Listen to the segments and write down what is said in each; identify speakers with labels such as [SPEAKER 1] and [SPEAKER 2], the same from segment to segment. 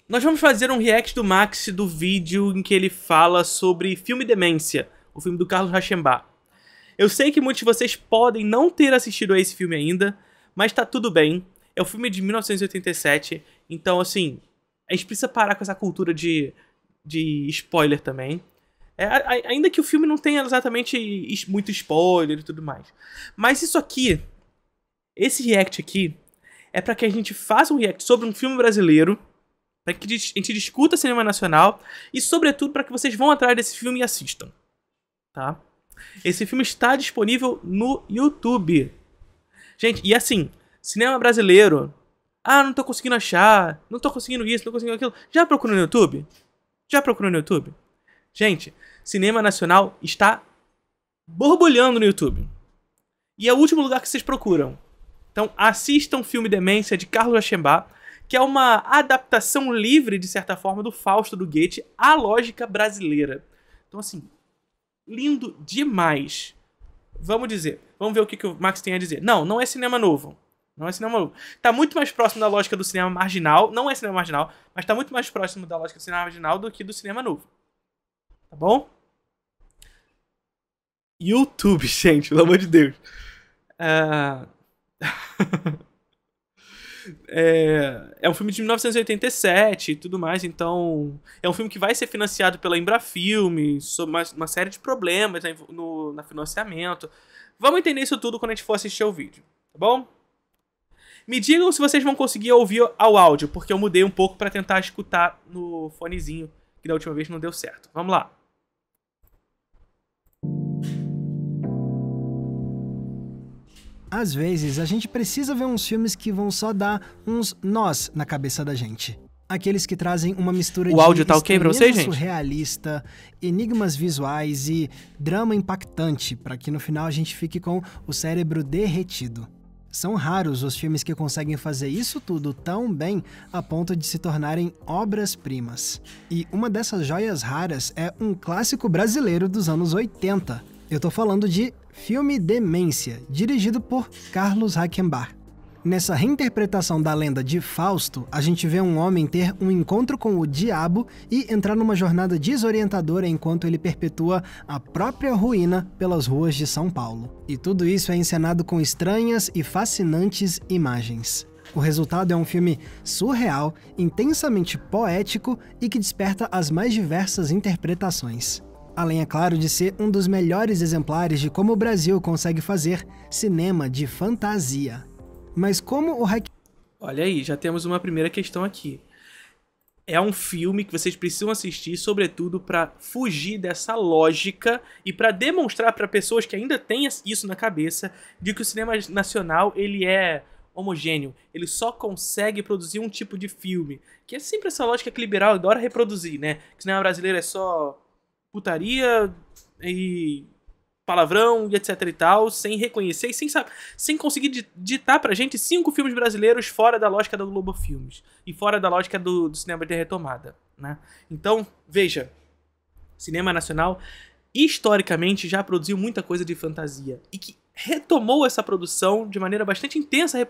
[SPEAKER 1] Nós vamos fazer um react do Max do vídeo em que ele fala sobre Filme Demência, o filme do Carlos Rauschenbach. Eu sei que muitos de vocês podem não ter assistido a esse filme ainda, mas tá tudo bem. É um filme de 1987, então assim, a gente precisa parar com essa cultura de spoiler também. Ainda que o filme não tenha exatamente muito spoiler e tudo mais. Mas isso aqui, esse react aqui, é pra que a gente faça um react sobre um filme brasileiro, para que a gente discuta cinema nacional e, sobretudo, para que vocês vão atrás desse filme e assistam. Tá? Esse filme está disponível no YouTube. Gente, e assim, cinema brasileiro... Ah, não tô conseguindo achar, não tô conseguindo isso, não tô conseguindo aquilo. Já procurou no YouTube? Já procurou no YouTube? Gente, cinema nacional está borbulhando no YouTube. E é o último lugar que vocês procuram. Então assistam o filme Demência de Carlos Rauschenbach, que é uma adaptação livre, de certa forma, do Fausto do Goethe à lógica brasileira. Então assim, lindo demais. Vamos ver o que o Max tem a dizer. Não é cinema novo. Não é cinema novo. Tá muito mais próximo da lógica do cinema marginal. Não é cinema marginal, mas tá muito mais próximo da lógica do cinema marginal do que do cinema novo. Tá bom? YouTube, gente, pelo amor de Deus. É um filme de 1987 e tudo mais, então... É um filme que vai ser financiado pela Embrafilme, sob uma série de problemas no financiamento. Vamos entender isso tudo quando a gente for assistir ao vídeo, tá bom? Me digam se vocês vão conseguir ouvir ao áudio, porque eu mudei um pouco pra tentar escutar no fonezinho, que da última vez não deu certo. Vamos lá.
[SPEAKER 2] Às vezes, a gente precisa ver uns filmes que vão só dar uns nós na cabeça da gente. Aqueles que trazem uma mistura
[SPEAKER 1] de áudio tá ok pra vocês, gente?
[SPEAKER 2] Surrealista, enigmas visuais e drama impactante, para que no final a gente fique com o cérebro derretido. São raros os filmes que conseguem fazer isso tudo tão bem a ponto de se tornarem obras-primas. E uma dessas joias raras é um clássico brasileiro dos anos 80. Eu tô falando de Filme Demência, dirigido por Carlos Reichenbach. Nessa reinterpretação da lenda de Fausto, a gente vê um homem ter um encontro com o diabo e entrar numa jornada desorientadora enquanto ele perpetua a própria ruína pelas ruas de São Paulo. E tudo isso é encenado com estranhas e fascinantes imagens. O resultado é um filme surreal, intensamente poético e que desperta as mais diversas interpretações. Além, é claro, de ser um dos melhores exemplares de como o Brasil consegue fazer cinema de fantasia. Mas como o
[SPEAKER 1] Olha aí, já temos uma primeira questão aqui. É um filme que vocês precisam assistir, sobretudo para fugir dessa lógica e para demonstrar para pessoas que ainda têm isso na cabeça de que o cinema nacional ele é homogêneo, ele só consegue produzir um tipo de filme, que é sempre essa lógica que liberal adora reproduzir, né? Que o cinema brasileiro é só putaria e palavrão e etc e tal, sem reconhecer e sem conseguir ditar pra gente 5 filmes brasileiros fora da lógica da Globo Filmes e fora da lógica do cinema de retomada, né? Então, veja, cinema nacional historicamente já produziu muita coisa de fantasia e que retomou essa produção de maneira bastante intensa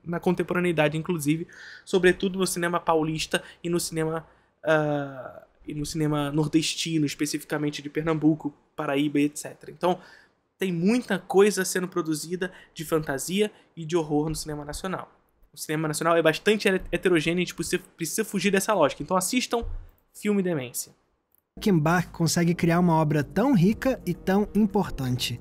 [SPEAKER 1] na contemporaneidade, inclusive, sobretudo no cinema paulista e no cinema nordestino, especificamente de Pernambuco, Paraíba e etc. Então, tem muita coisa sendo produzida de fantasia e de horror no cinema nacional. O cinema nacional é bastante heterogêneo e a gente precisa fugir dessa lógica. Então assistam Filme Demência.
[SPEAKER 2] Reichenbach consegue criar uma obra tão rica e tão importante.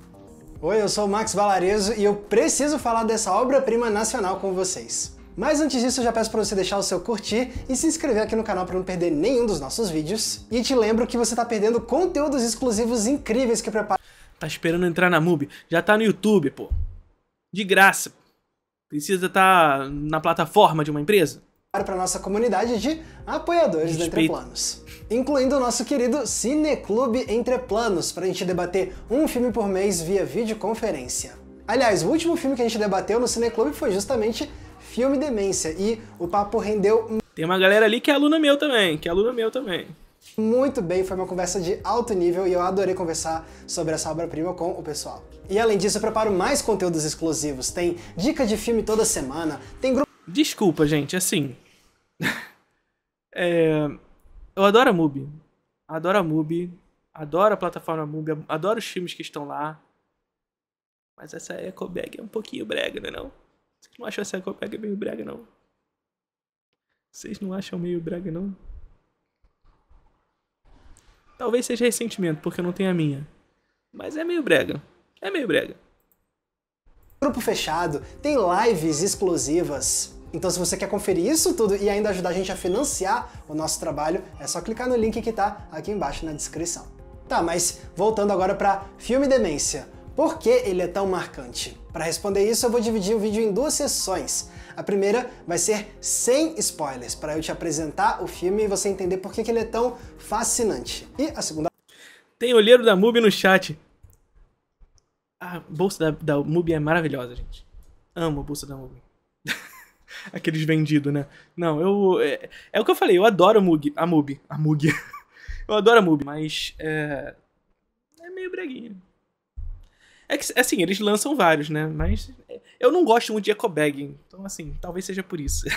[SPEAKER 3] Oi, eu sou o Max Valarezo e eu preciso falar dessa obra-prima nacional com vocês. Mas antes disso, eu já peço para você deixar o seu curtir e se inscrever aqui no canal para não perder nenhum dos nossos vídeos. E te lembro que você tá perdendo conteúdos exclusivos incríveis que eu preparo.
[SPEAKER 1] Tá esperando entrar na MUBI? Já tá no YouTube, pô. De graça. Precisa estar na plataforma de uma empresa?
[SPEAKER 3] Para nossa comunidade de apoiadores do Entre Planos. Incluindo o nosso querido Cineclube Entre Planos, para a gente debater um filme por mês via videoconferência. Aliás, o último filme que a gente debateu no Cineclube foi justamente Filme Demência, e o papo rendeu...
[SPEAKER 1] Tem uma galera ali que é aluna meu também,
[SPEAKER 3] Muito bem, foi uma conversa de alto nível e eu adorei conversar sobre essa obra-prima com o pessoal. E além disso, eu preparo mais conteúdos exclusivos, tem dica de filme toda semana, tem grupo...
[SPEAKER 1] Desculpa, gente, assim... Eu adoro a MUBI. Adoro a MUBI. Adoro a plataforma MUBI. Adoro os filmes que estão lá. Mas essa ecobag é um pouquinho brega, né não? Vocês não acham essa ecobag meio brega, não? Vocês não acham meio brega, não? Talvez seja ressentimento, porque eu não tenho a minha. Mas é meio brega. É meio brega.
[SPEAKER 3] Grupo fechado, tem lives exclusivas. Então se você quer conferir isso tudo e ainda ajudar a gente a financiar o nosso trabalho, é só clicar no link que tá aqui embaixo na descrição. Tá, mas voltando agora para Filme Demência. Por que ele é tão marcante? Para responder isso, eu vou dividir o vídeo em duas sessões. A primeira vai ser sem spoilers, para eu te apresentar o filme e você entender por que ele é tão fascinante. E a segunda...
[SPEAKER 1] Tem olheiro da MUBI no chat. A bolsa da MUBI é maravilhosa, gente. Amo a bolsa da MUBI. Aqueles vendidos, né? Não, é o que eu falei, eu adoro a MUBI. Eu adoro a MUBI, mas é meio breguinha. É que, assim, eles lançam vários, né? Mas eu não gosto muito de ecobag, então, assim, talvez seja por isso.
[SPEAKER 3] A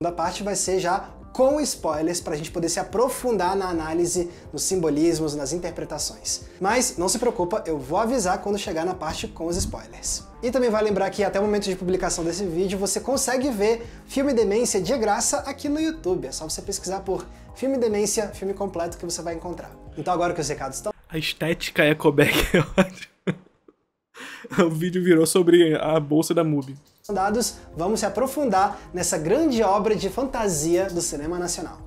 [SPEAKER 3] segunda parte vai ser já com spoilers, para a gente poder se aprofundar na análise, nos simbolismos, nas interpretações. Mas não se preocupa, eu vou avisar quando chegar na parte com os spoilers. E também vai lembrar que até o momento de publicação desse vídeo você consegue ver Filme Demência de graça aqui no YouTube. É só você pesquisar por Filme Demência, filme completo, que você vai encontrar. Então agora que os recados estão...
[SPEAKER 1] A estética ecobag é ótima. O vídeo virou sobre a bolsa da MUBI.
[SPEAKER 3] Dados, vamos se aprofundar nessa grande obra de fantasia do cinema nacional.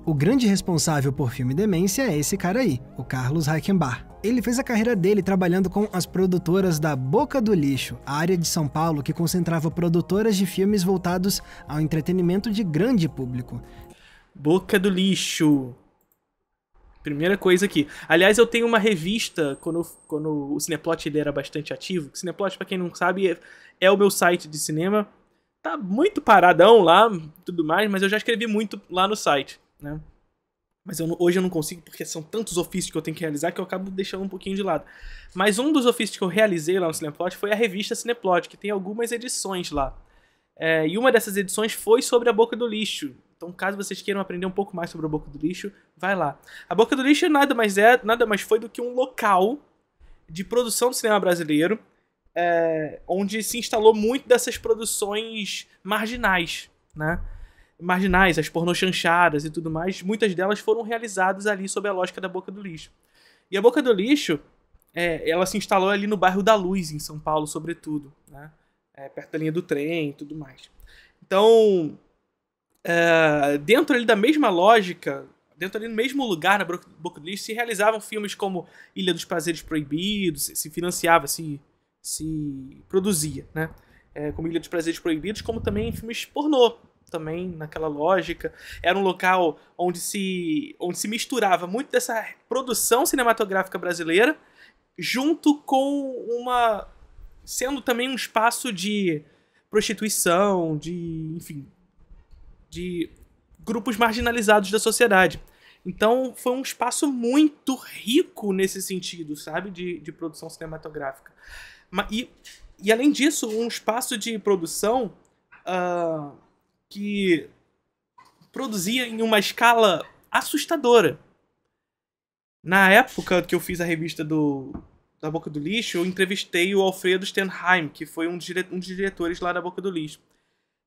[SPEAKER 2] O grande responsável por Filme Demência é esse cara aí, o Carlos Reichenbach. Ele fez a carreira dele trabalhando com as produtoras da Boca do Lixo, a área de São Paulo que concentrava produtoras de filmes voltados ao entretenimento de grande público.
[SPEAKER 1] Boca do Lixo. Primeira coisa aqui. Aliás, eu tenho uma revista, quando o Cineplot ele era bastante ativo. O Cineplot, pra quem não sabe, é o meu site de cinema. Tá muito paradão lá, tudo mais, mas eu já escrevi muito lá no site, né? Mas hoje eu não consigo, porque são tantos ofícios que eu tenho que realizar que eu acabo deixando um pouquinho de lado. Mas um dos ofícios que eu realizei lá no Cineplot foi a revista Cineplot, que tem algumas edições lá. E uma dessas edições foi sobre a Boca do Lixo. Então, caso vocês queiram aprender um pouco mais sobre a Boca do Lixo, vai lá. A Boca do Lixo nada mais foi do que um local de produção do cinema brasileiro, onde se instalou muito dessas produções marginais, né? Marginais, as pornochanchadas e tudo mais, muitas delas foram realizadas ali sob a lógica da Boca do Lixo. E a Boca do Lixo, ela se instalou ali no bairro da Luz, em São Paulo, sobretudo, né? Perto da linha do trem e tudo mais. Então... dentro ali da mesma lógica, dentro ali no mesmo lugar, na Boca do Lixo, se realizavam filmes como Ilha dos Prazeres Proibidos, se financiava, se produzia, né? Como Ilha dos Prazeres Proibidos, como também filmes pornô, também naquela lógica. Era um local onde se misturava muito dessa produção cinematográfica brasileira, junto com sendo também um espaço de prostituição, enfim, de grupos marginalizados da sociedade. Então foi um espaço muito rico nesse sentido, sabe? De produção cinematográfica. E além disso, um espaço de produção que produzia em uma escala assustadora. Na época que eu fiz a revista da Boca do Lixo, eu entrevistei o Alfredo Stenheim, que foi um dos diretores lá da Boca do Lixo,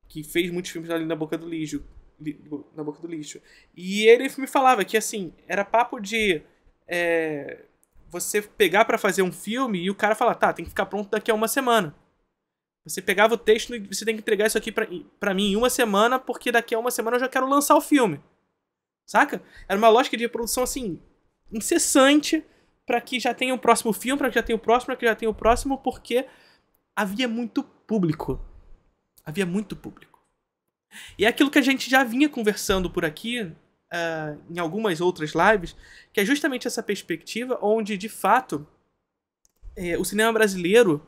[SPEAKER 1] que fez muitos filmes ali na Boca do Lixo. E ele me falava que, assim, era papo de você pegar pra fazer um filme e o cara falar, tá, tem que ficar pronto daqui a uma semana. Você pegava o texto e você tem que entregar isso aqui pra mim em uma semana, porque daqui a uma semana eu já quero lançar o filme. Saca? Era uma lógica de produção, assim, incessante, pra que já tenha o próximo filme, pra que já tenha o próximo, pra que já tenha o próximo, porque havia muito público. Havia muito público. E é aquilo que a gente já vinha conversando por aqui, em algumas outras lives, que é justamente essa perspectiva onde, de fato, o cinema brasileiro,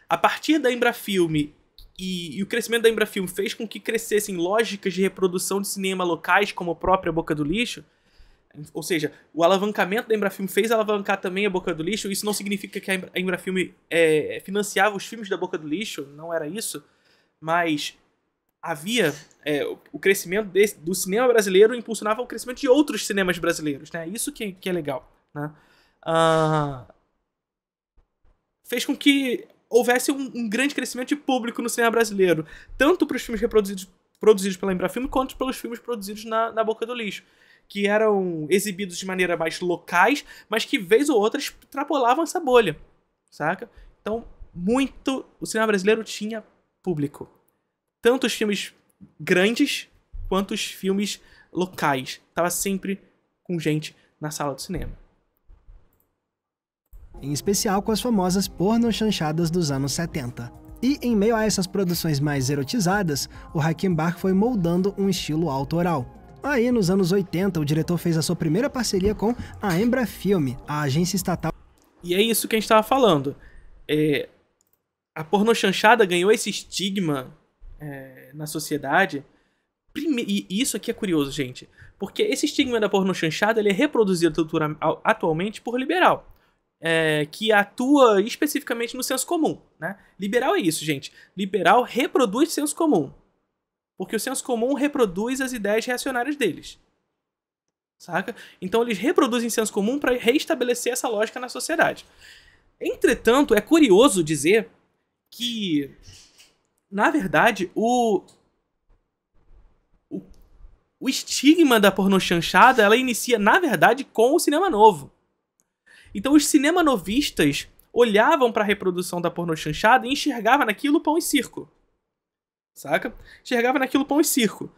[SPEAKER 1] a partir da Embrafilme e o crescimento da Embrafilme fez com que crescessem lógicas de reprodução de cinema locais, como a própria Boca do Lixo. Ou seja, o alavancamento da Embrafilme fez alavancar também a Boca do Lixo. Isso não significa que a Embrafilme financiava os filmes da Boca do Lixo, não era isso. Mas havia o crescimento do cinema brasileiro impulsionava o crescimento de outros cinemas brasileiros, né? Isso que é legal, né? Fez com que houvesse um grande crescimento de público no cinema brasileiro, tanto para os filmes produzidos pela Embrafilme, quanto pelos filmes produzidos na Boca do Lixo, que eram exibidos de maneira mais locais, mas que, vez ou outra, extrapolavam essa bolha, saca? Então, o cinema brasileiro tinha público. Tanto os filmes grandes, quanto os filmes locais. Tava sempre com gente na sala do cinema.
[SPEAKER 2] Em especial com as famosas pornochanchadas dos anos 70. E, em meio a essas produções mais erotizadas, o Reichenbach foi moldando um estilo autoral. Aí, nos anos 80, o diretor fez a sua primeira parceria com a Embrafilme, a agência estatal.
[SPEAKER 1] E é isso que a gente estava falando. A pornochanchada ganhou esse estigma na sociedade. E isso aqui é curioso, gente. Porque esse estigma da pornochanchada ele é reproduzido atualmente por liberal. Que atua especificamente no senso comum, né? Liberal é isso, gente. Liberal reproduz senso comum. Porque o senso comum reproduz as ideias reacionárias deles. Saca? Então eles reproduzem senso comum para reestabelecer essa lógica na sociedade. Entretanto, é curioso dizer que, na verdade, o estigma da pornochanchada ela inicia, na verdade, com o cinema novo. Então os cinemanovistas olhavam para a reprodução da pornochanchada e enxergavam naquilo pão e circo. Saca? Enxergava naquilo pão e circo.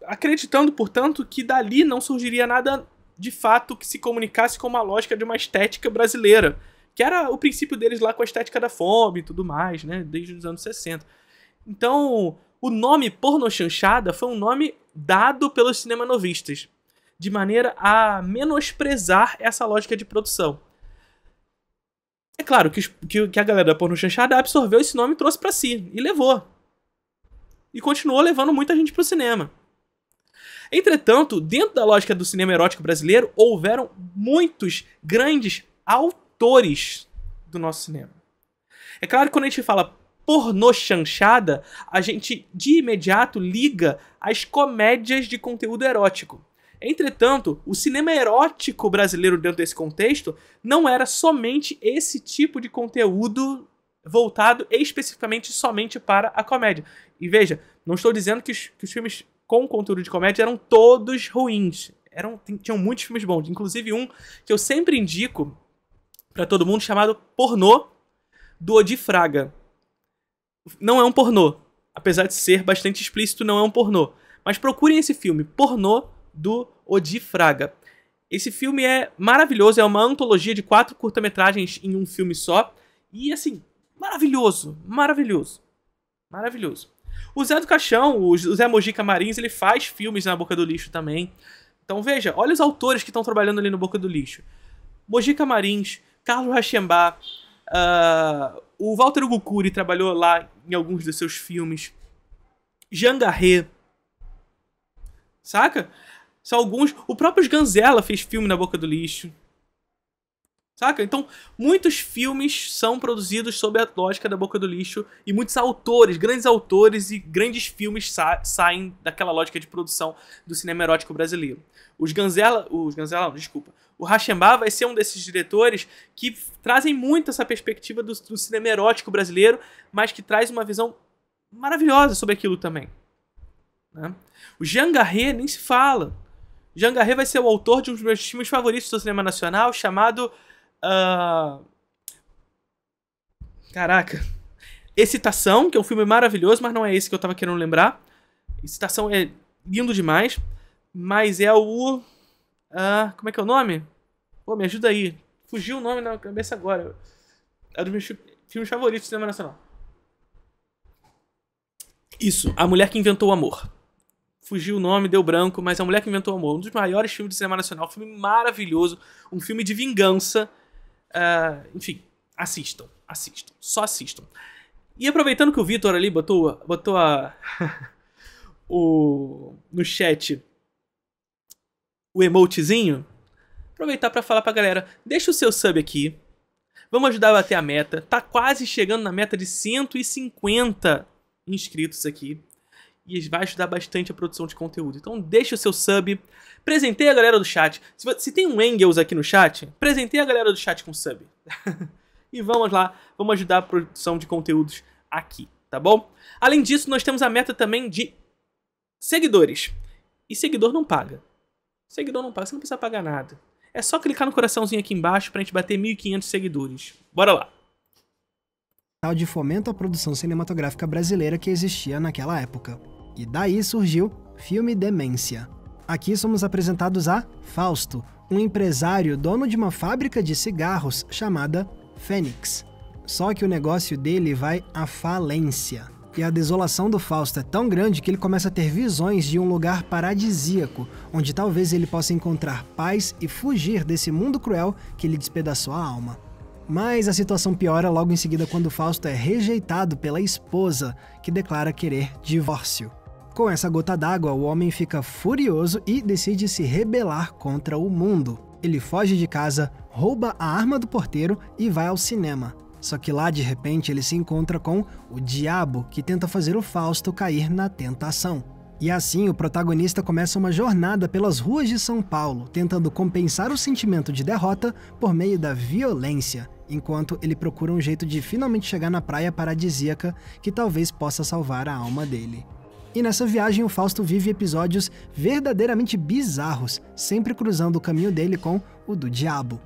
[SPEAKER 1] Acreditando, portanto, que dali não surgiria nada de fato que se comunicasse com uma lógica de uma estética brasileira. Que era o princípio deles lá com a estética da fome e tudo mais, né? Desde os anos 60. Então, o nome pornochanchada foi um nome dado pelos cinemanovistas, de maneira a menosprezar essa lógica de produção. É claro que a galera da pornochanchada absorveu esse nome e trouxe pra si, e levou. E continuou levando muita gente pro cinema. Entretanto, dentro da lógica do cinema erótico brasileiro, houveram muitos grandes autores do nosso cinema. É claro que quando a gente fala pornochanchada, a gente de imediato liga às comédias de conteúdo erótico. Entretanto, o cinema erótico brasileiro dentro desse contexto não era somente esse tipo de conteúdo voltado especificamente somente para a comédia. E veja, não estou dizendo que os filmes com conteúdo de comédia eram todos ruins. Tinham muitos filmes bons, inclusive um que eu sempre indico para todo mundo chamado Pornô, do Odi Fraga. Não é um pornô, apesar de ser bastante explícito, não é um pornô. Mas procurem esse filme, Pornô, do Odi Fraga. Esse filme é maravilhoso, é uma antologia de 4 curta-metragens em um filme só. E assim, maravilhoso, maravilhoso, maravilhoso. O Zé do Caixão, o Zé Mojica Marins, ele faz filmes na Boca do Lixo também. Então veja, olha os autores que estão trabalhando ali no Boca do Lixo. Mojica Marins, Carlos Rauschenbach, o Walter Ugucuri trabalhou lá em alguns dos seus filmes. Jean Garret. Saca? São alguns. O próprio Sganzella fez filme na Boca do Lixo. Saca? Então, muitos filmes são produzidos sob a lógica da Boca do Lixo e muitos autores, grandes autores e grandes filmes saem daquela lógica de produção do cinema erótico brasileiro. O Rauschenbach vai ser um desses diretores que trazem muito essa perspectiva do cinema erótico brasileiro, mas que traz uma visão maravilhosa sobre aquilo também. Né? O Jean Garret nem se fala. Jean Garret vai ser o autor de um dos meus filmes favoritos do cinema nacional, chamado... Caraca. Excitação, que é um filme maravilhoso, mas não é esse que eu tava querendo lembrar. Excitação é lindo demais, mas é o... como é que é o nome? Pô, me ajuda aí. Fugiu o nome na cabeça agora. É um dos meus filmes favoritos do cinema nacional. Isso, A Mulher que Inventou o Amor. Fugiu o nome, deu branco, mas A Mulher que Inventou o Amor. Um dos maiores filmes do cinema nacional. Um filme maravilhoso. Um filme de vingança. Enfim, assistam. Só assistam. E aproveitando que o Vitor ali botou no chat o emotezinho, aproveitar para falar pra galera, deixa o seu sub aqui. Vamos ajudar a bater a meta. Tá quase chegando na meta de 150 inscritos aqui. e vai ajudar bastante a produção de conteúdo. Então deixa o seu sub, presenteie a galera do chat. Se tem um Engels aqui no chat, presenteie a galera do chat com sub. E vamos lá, vamos ajudar a produção de conteúdos aqui, tá bom? Além disso, nós temos a meta também de seguidores. E seguidor não paga. Seguidor não paga, você não precisa pagar nada. É só clicar no coraçãozinho aqui embaixo pra gente bater 1.500 seguidores. Bora lá!
[SPEAKER 2] De fomento à produção cinematográfica brasileira que existia naquela época. E daí surgiu Filme Demência. Aqui somos apresentados a Fausto, um empresário dono de uma fábrica de cigarros chamada Fênix. Só que o negócio dele vai à falência. E a desolação do Fausto é tão grande que ele começa a ter visões de um lugar paradisíaco, onde talvez ele possa encontrar paz e fugir desse mundo cruel que lhe despedaçou a alma. Mas a situação piora logo em seguida quando Fausto é rejeitado pela esposa, que declara querer divórcio. Com essa gota d'água, o homem fica furioso e decide se rebelar contra o mundo. Ele foge de casa, rouba a arma do porteiro e vai ao cinema. Só que lá, de repente, ele se encontra com o diabo, que tenta fazer o Fausto cair na tentação. E assim, o protagonista começa uma jornada pelas ruas de São Paulo, tentando compensar o sentimento de derrota por meio da violência, enquanto ele procura um jeito de finalmente chegar na praia paradisíaca que talvez possa salvar a alma dele. E nessa viagem, o Fausto vive episódios verdadeiramente bizarros, sempre cruzando o caminho dele com o do diabo.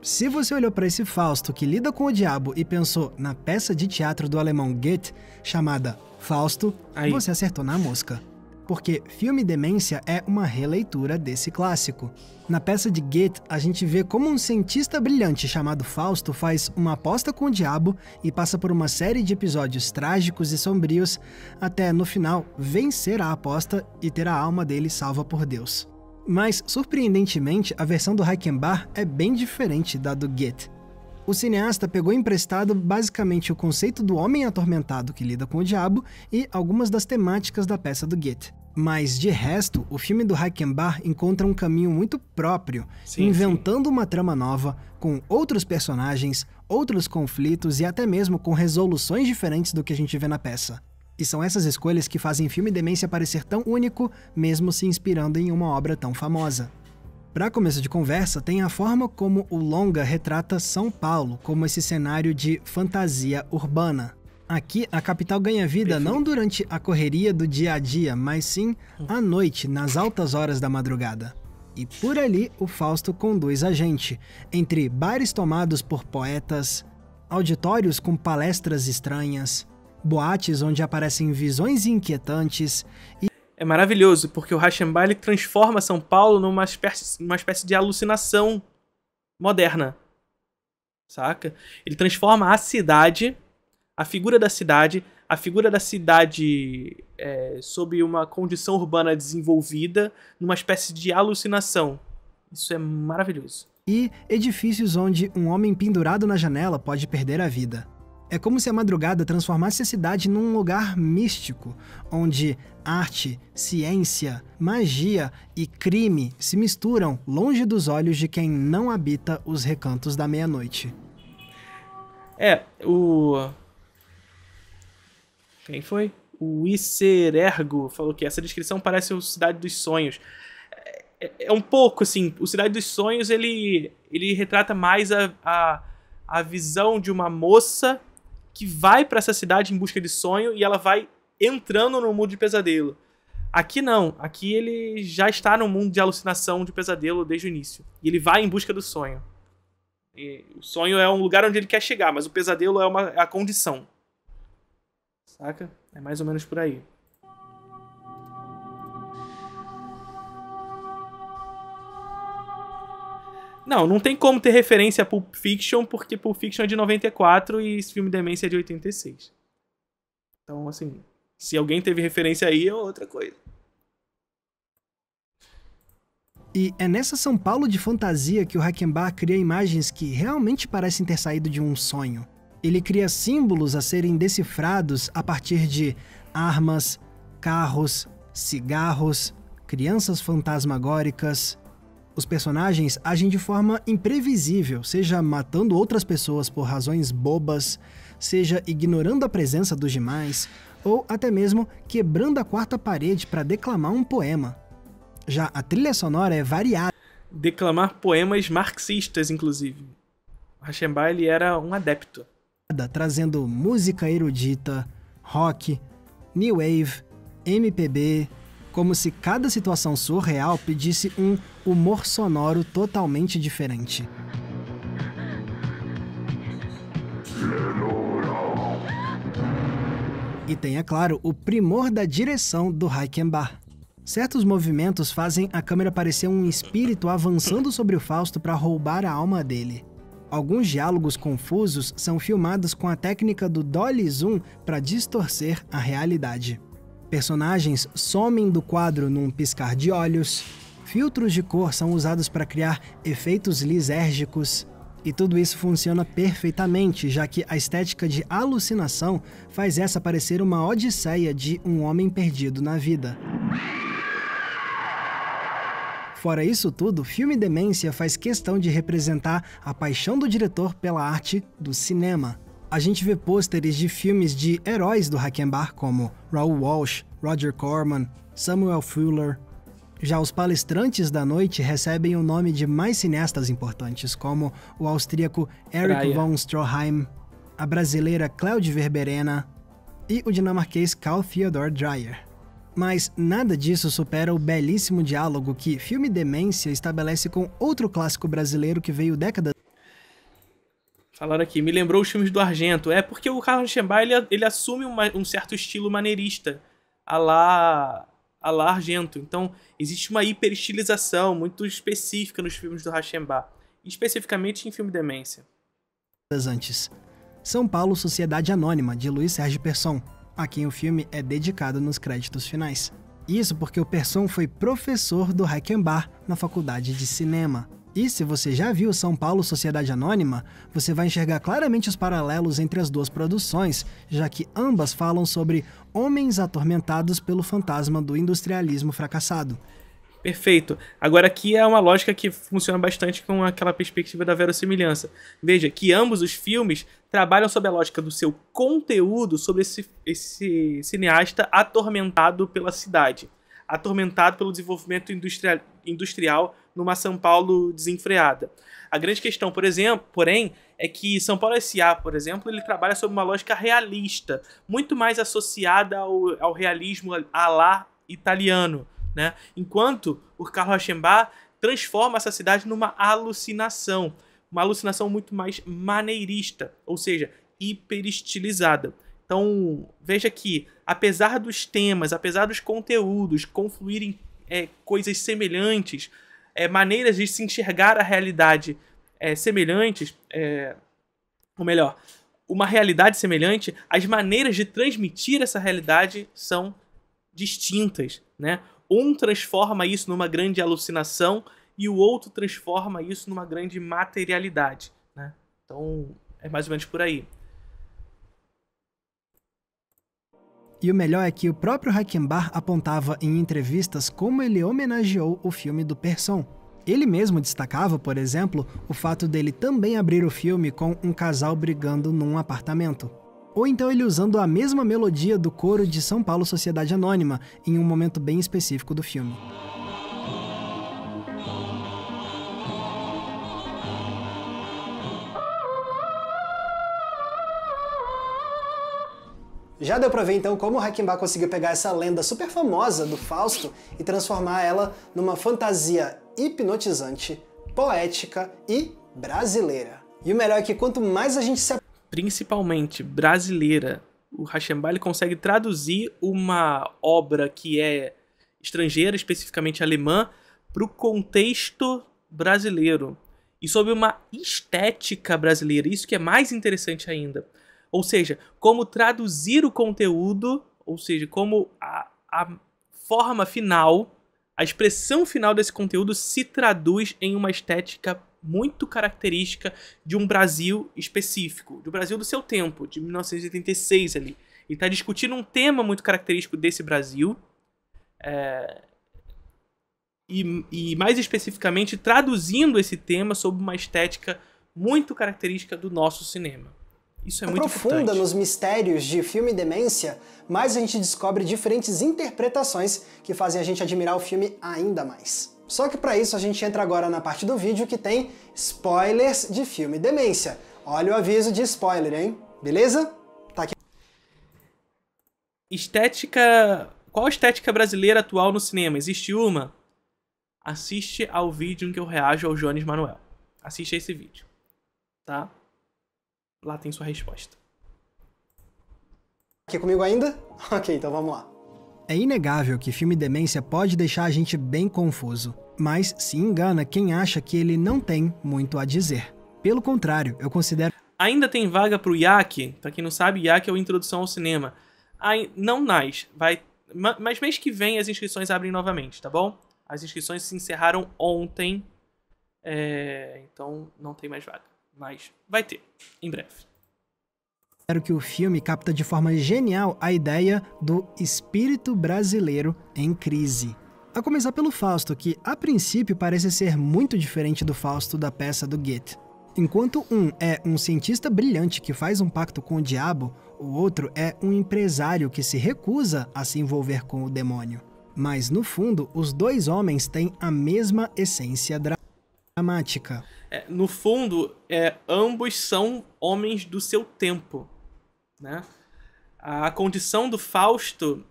[SPEAKER 2] Se você olhou para esse Fausto que lida com o diabo e pensou na peça de teatro do alemão Goethe, chamada Fausto, você acertou na mosca. Porque Filme Demência é uma releitura desse clássico. Na peça de Goethe, a gente vê como um cientista brilhante chamado Fausto faz uma aposta com o diabo e passa por uma série de episódios trágicos e sombrios até, no final, vencer a aposta e ter a alma dele salva por Deus. Mas, surpreendentemente, a versão do Reichenbach é bem diferente da do Goethe. O cineasta pegou emprestado basicamente o conceito do homem atormentado que lida com o diabo e algumas das temáticas da peça do Goethe. Mas, de resto, o filme do Reichenbach encontra um caminho muito próprio, inventando uma trama nova, com outros personagens, outros conflitos e até mesmo com resoluções diferentes do que a gente vê na peça. E são essas escolhas que fazem Filme Demência parecer tão único, mesmo se inspirando em uma obra tão famosa. Para começo de conversa, tem a forma como o longa retrata São Paulo, como esse cenário de fantasia urbana. Aqui, a capital ganha vida não durante a correria do dia a dia, mas sim à noite, nas altas horas da madrugada. E por ali, o Fausto conduz a gente, entre bares tomados por poetas, auditórios com palestras estranhas, boates onde aparecem visões inquietantes e...
[SPEAKER 1] É maravilhoso, porque o Reichenbach ele transforma São Paulo numa espécie de alucinação moderna, saca? Ele transforma a cidade, a figura da cidade sob uma condição urbana desenvolvida, numa espécie de alucinação. Isso é maravilhoso.
[SPEAKER 2] E edifícios onde um homem pendurado na janela pode perder a vida. É como se a madrugada transformasse a cidade num lugar místico, onde arte, ciência, magia e crime se misturam longe dos olhos de quem não habita os recantos da meia-noite.
[SPEAKER 1] Quem foi? O Iserergo falou que essa descrição parece o Cidade dos Sonhos. É um pouco, assim, o Cidade dos Sonhos, ele retrata mais a visão de uma moça que vai pra essa cidade em busca de sonho e ela vai entrando no mundo de pesadelo. Aqui não. Aqui ele já está no mundo de alucinação, de pesadelo desde o início. E ele vai em busca do sonho. E o sonho é um lugar onde ele quer chegar, mas o pesadelo é a condição. Saca? É mais ou menos por aí. Não tem como ter referência a Pulp Fiction, porque Pulp Fiction é de 94 e esse Filme Demência é de 86. Então, assim, se alguém teve referência aí, é outra coisa.
[SPEAKER 2] E é nessa São Paulo de fantasia que o Reichenbach cria imagens que realmente parecem ter saído de um sonho. Ele cria símbolos a serem decifrados a partir de armas, carros, cigarros, crianças fantasmagóricas. Os personagens agem de forma imprevisível, seja matando outras pessoas por razões bobas, seja ignorando a presença dos demais, ou até mesmo quebrando a quarta parede para declamar um poema. Já a trilha sonora é variada.
[SPEAKER 1] Declamar poemas marxistas, inclusive. Rauschenbach, ele era um adepto.
[SPEAKER 2] Trazendo música erudita, rock, new wave, MPB, como se cada situação surreal pedisse um humor sonoro totalmente diferente. E tem, é claro, o primor da direção do Reichenbach. Certos movimentos fazem a câmera parecer um espírito avançando sobre o Fausto para roubar a alma dele. Alguns diálogos confusos são filmados com a técnica do dolly zoom para distorcer a realidade. Personagens somem do quadro num piscar de olhos, filtros de cor são usados para criar efeitos lisérgicos, e tudo isso funciona perfeitamente, já que a estética de alucinação faz essa parecer uma odisseia de um homem perdido na vida. Fora isso tudo, Filme Demência faz questão de representar a paixão do diretor pela arte do cinema. A gente vê pôsteres de filmes de heróis do Reichenbach como Raoul Walsh, Roger Corman, Samuel Fuller. Já os palestrantes da noite recebem o nome de mais cineastas importantes, como o austríaco Erich von Stroheim, a brasileira Claude Verberena e o dinamarquês Carl Theodor Dreyer. Mas nada disso supera o belíssimo diálogo que Filme Demência estabelece com outro clássico brasileiro que veio décadas...
[SPEAKER 1] Falaram aqui, me lembrou os filmes do Argento. É porque o Carlos Rauschenbach, ele assume um certo estilo maneirista, a lá Argento. Então, existe uma hiperestilização muito específica nos filmes do Rauschenbach, especificamente em Filme Demência.
[SPEAKER 2] Antes. São Paulo, Sociedade Anônima, de Luiz Sérgio Persson, a quem o filme é dedicado nos créditos finais. Isso porque o Persson foi professor do Reichenbach na Faculdade de Cinema. E se você já viu São Paulo, Sociedade Anônima, você vai enxergar claramente os paralelos entre as duas produções, já que ambas falam sobre homens atormentados pelo fantasma do industrialismo fracassado.
[SPEAKER 1] Perfeito. Agora aqui é uma lógica que funciona bastante com aquela perspectiva da verossimilhança. Veja que ambos os filmes trabalham sob a lógica do seu conteúdo, sobre esse cineasta atormentado pela cidade, atormentado pelo desenvolvimento industrial numa São Paulo desenfreada. A grande questão, por exemplo, porém, é que São Paulo S.A., por exemplo, ele trabalha sob uma lógica realista, muito mais associada ao realismo à la italiano, né? Enquanto o Karl Rauschenbach transforma essa cidade numa alucinação muito mais maneirista, ou seja, hiperestilizada. Então, veja que, apesar dos temas, apesar dos conteúdos confluírem coisas semelhantes, maneiras de se enxergar a realidade semelhantes, ou melhor, uma realidade semelhante, as maneiras de transmitir essa realidade são distintas, né? Um transforma isso numa grande alucinação e o outro transforma isso numa grande materialidade, né? Então, é mais ou menos por aí.
[SPEAKER 2] E o melhor é que o próprio Reichenbach apontava em entrevistas como ele homenageou o filme do Persson. Ele mesmo destacava, por exemplo, o fato dele também abrir o filme com um casal brigando num apartamento. Ou então ele usando a mesma melodia do coro de São Paulo, Sociedade Anônima, em um momento bem específico do filme.
[SPEAKER 3] Já deu pra ver então como o Reichenbach conseguiu pegar essa lenda super famosa do Fausto e transformar ela numa fantasia hipnotizante, poética e brasileira. E o melhor é que quanto mais a gente se...
[SPEAKER 1] Principalmente brasileira, o Rauschenbach ele consegue traduzir uma obra que é estrangeira, especificamente alemã, para o contexto brasileiro. E sob uma estética brasileira, isso que é mais interessante ainda. Ou seja, como traduzir o conteúdo, ou seja, como a forma final, a expressão final desse conteúdo se traduz em uma estética muito característica de um Brasil específico, do Brasil do seu tempo, de 1986 ali. Ele está discutindo um tema muito característico desse Brasil, e mais especificamente traduzindo esse tema sob uma estética muito característica do nosso cinema. Isso é muito
[SPEAKER 3] aprofunda
[SPEAKER 1] importante.
[SPEAKER 3] nos mistérios de filme Demência, mais a gente descobre diferentes interpretações que fazem a gente admirar o filme ainda mais. Só que para isso a gente entra agora na parte do vídeo que tem spoilers de filme Demência. Olha o aviso de spoiler, hein? Beleza? Tá aqui.
[SPEAKER 1] Estética... Qual a estética brasileira atual no cinema? Existe uma? Assiste ao vídeo em que eu reajo ao Jones Manuel. Assiste a esse vídeo. Tá? Lá tem sua resposta.
[SPEAKER 3] Aqui comigo ainda? Ok, então vamos lá.
[SPEAKER 2] É inegável que filme Demência pode deixar a gente bem confuso, mas se engana quem acha que ele não tem muito a dizer. Pelo contrário, eu considero...
[SPEAKER 1] Ainda tem vaga pro IAC? Pra quem não sabe, IAC é o Introdução ao Cinema. Não mais. Mas mês que vem as inscrições abrem novamente, tá bom? As inscrições se encerraram ontem. Então não tem mais vaga. Mas vai ter, em breve.
[SPEAKER 2] Espero que o filme capta de forma genial a ideia do espírito brasileiro em crise. A começar pelo Fausto, que a princípio parece ser muito diferente do Fausto da peça do Goethe. Enquanto um é um cientista brilhante que faz um pacto com o diabo, o outro é um empresário que se recusa a se envolver com o demônio. Mas, no fundo, os dois homens têm a mesma essência dramática.
[SPEAKER 1] No fundo, ambos são homens do seu tempo, né? A condição do Fausto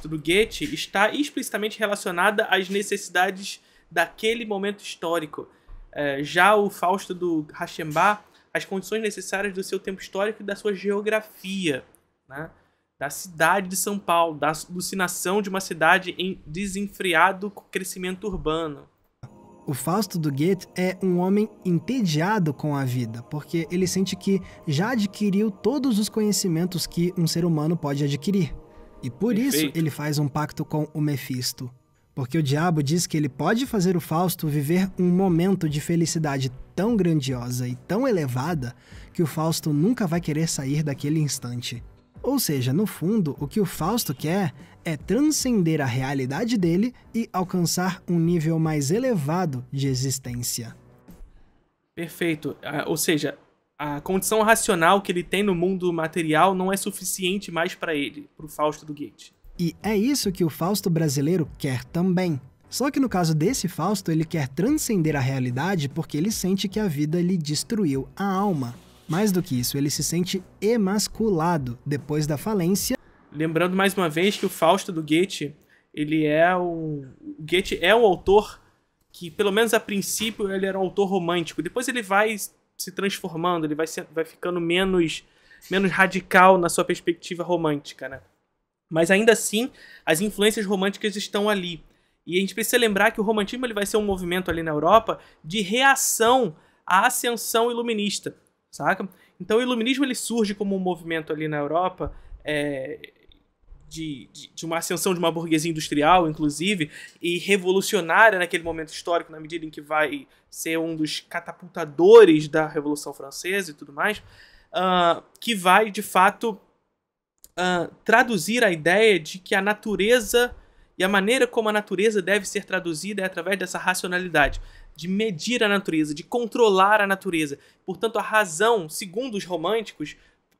[SPEAKER 1] do Goethe está explicitamente relacionada às necessidades daquele momento histórico. Já o Fausto do Rachenbach, as condições necessárias do seu tempo histórico e da sua geografia, né? Da cidade de São Paulo, da alucinação de uma cidade em desenfreado crescimento urbano.
[SPEAKER 2] O Fausto do Goethe é um homem entediado com a vida, porque ele sente que já adquiriu todos os conhecimentos que um ser humano pode adquirir. E por isso ele faz um pacto com o Mefisto. Porque o diabo diz que ele pode fazer o Fausto viver um momento de felicidade tão grandiosa e tão elevada que o Fausto nunca vai querer sair daquele instante. Ou seja, no fundo, o que o Fausto quer é transcender a realidade dele e alcançar um nível mais elevado de existência.
[SPEAKER 1] Perfeito. Ou seja, a condição racional que ele tem no mundo material não é suficiente mais para ele, para o Fausto do Goethe.
[SPEAKER 2] E é isso que o Fausto brasileiro quer também. Só que no caso desse Fausto, ele quer transcender a realidade porque ele sente que a vida lhe destruiu a alma. Mais do que isso, ele se sente emasculado depois da falência.
[SPEAKER 1] Lembrando mais uma vez que o Fausto do Goethe, Goethe é um autor que, pelo menos a princípio, ele era um autor romântico. Depois ele vai se transformando, ele vai ficando menos radical na sua perspectiva romântica, né? Mas ainda assim, as influências românticas estão ali. E a gente precisa lembrar que o romantismo ele vai ser um movimento ali na Europa de reação à ascensão iluminista, saca? Então o iluminismo ele surge como um movimento ali na Europa de uma ascensão de uma burguesia industrial, inclusive, e revolucionária naquele momento histórico, na medida em que vai ser um dos catapultadores da Revolução Francesa e tudo mais, que vai, de fato, traduzir a ideia de que a natureza e a maneira como a natureza deve ser traduzida é através dessa racionalidade, de medir a natureza, de controlar a natureza. Portanto, a razão, segundo os românticos,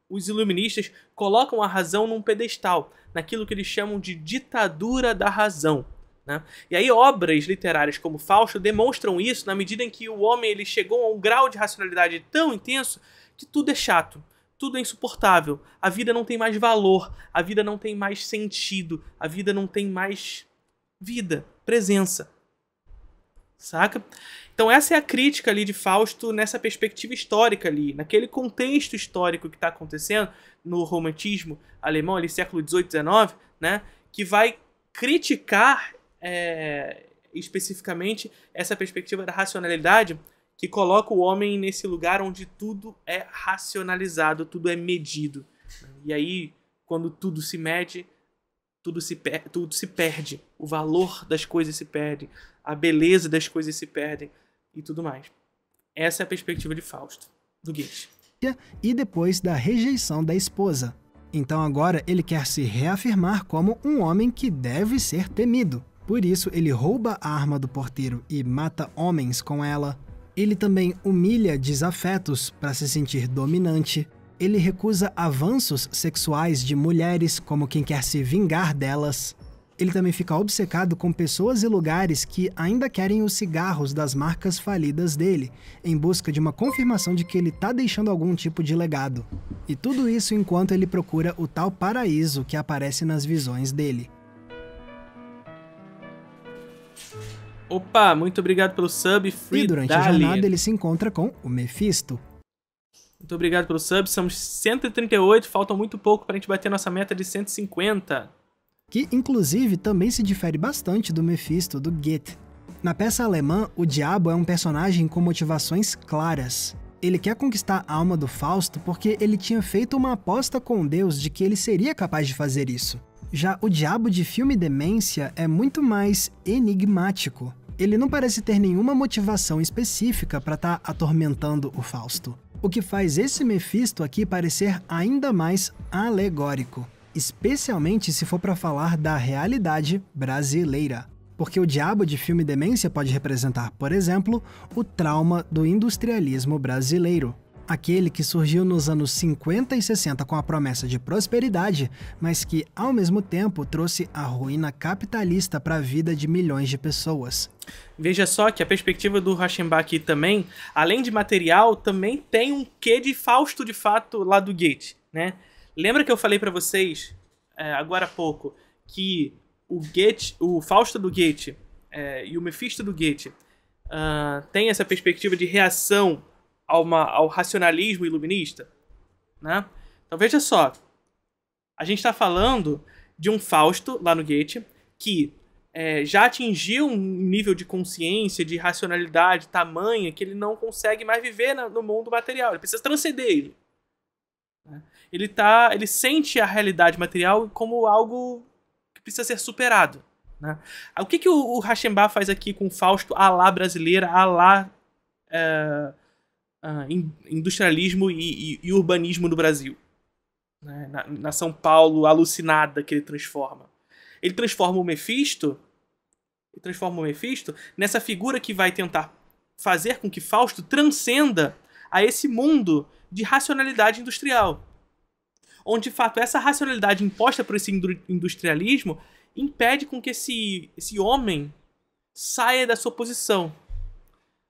[SPEAKER 1] os iluministas colocam a razão num pedestal, naquilo que eles chamam de ditadura da razão, né? E aí obras literárias como Fausto demonstram isso na medida em que o homem ele chegou a um grau de racionalidade tão intenso que tudo é chato. Tudo é insuportável, a vida não tem mais valor, a vida não tem mais sentido, a vida não tem mais vida, presença. Saca? Então essa é a crítica ali de Fausto nessa perspectiva histórica ali, naquele contexto histórico que está acontecendo no romantismo alemão, ali século XVIII, XIX, né? Que vai criticar especificamente essa perspectiva da racionalidade que coloca o homem nesse lugar onde tudo é racionalizado, tudo é medido. E aí, quando tudo se mede, tudo se perde. O valor das coisas se perde, a beleza das coisas se perdem e tudo mais. Essa é a perspectiva de Fausto, do Goethe.
[SPEAKER 2] E depois da rejeição da esposa. Então agora ele quer se reafirmar como um homem que deve ser temido. Por isso ele rouba a arma do porteiro e mata homens com ela. Ele também humilha desafetos para se sentir dominante. Ele recusa avanços sexuais de mulheres como quem quer se vingar delas. Ele também fica obcecado com pessoas e lugares que ainda querem os cigarros das marcas falidas dele, em busca de uma confirmação de que ele tá deixando algum tipo de legado. E tudo isso enquanto ele procura o tal paraíso que aparece nas visões dele.
[SPEAKER 1] Opa, muito obrigado pelo sub, Free
[SPEAKER 2] E durante
[SPEAKER 1] Dali.
[SPEAKER 2] a jornada ele se encontra com o Mephisto.
[SPEAKER 1] Muito obrigado pelo sub, somos 138, faltam muito pouco pra gente bater nossa meta de 150.
[SPEAKER 2] Que inclusive também se difere bastante do Mephisto do Goethe. Na peça alemã, o diabo é um personagem com motivações claras. Ele quer conquistar a alma do Fausto porque ele tinha feito uma aposta com Deus de que ele seria capaz de fazer isso. Já o diabo de filme Demência é muito mais enigmático. Ele não parece ter nenhuma motivação específica para estar atormentando o Fausto. O que faz esse Mephisto aqui parecer ainda mais alegórico. Especialmente se for para falar da realidade brasileira. Porque o diabo de filme Demência pode representar, por exemplo, o trauma do industrialismo brasileiro. Aquele que surgiu nos anos 50 e 60 com a promessa de prosperidade, mas que, ao mesmo tempo, trouxe a ruína capitalista para a vida de milhões de pessoas.
[SPEAKER 1] Veja só que a perspectiva do Rauschenbach aqui também, além de material, também tem um quê de Fausto, de fato, lá do Goethe, né? Lembra que eu falei pra vocês, agora há pouco, que o Fausto do Goethe e o Mephisto do Goethe tem essa perspectiva de reação ao racionalismo iluminista? Né? Então veja só, a gente está falando de um Fausto, lá no Goethe, que já atingiu um nível de consciência, de racionalidade tamanha, que ele não consegue mais viver no mundo material, ele precisa transcender ele. Ele sente a realidade material como algo que precisa ser superado. Né? O que o Rauschenbach faz aqui com o Fausto à la brasileira, à la industrialismo e urbanismo do Brasil? Né? Na São Paulo alucinada que ele transforma. Ele transforma o Mephisto nessa figura que vai tentar fazer com que Fausto transcenda a esse mundo de racionalidade industrial. Onde, de fato, essa racionalidade imposta por esse industrialismo impede com que esse homem saia da sua posição.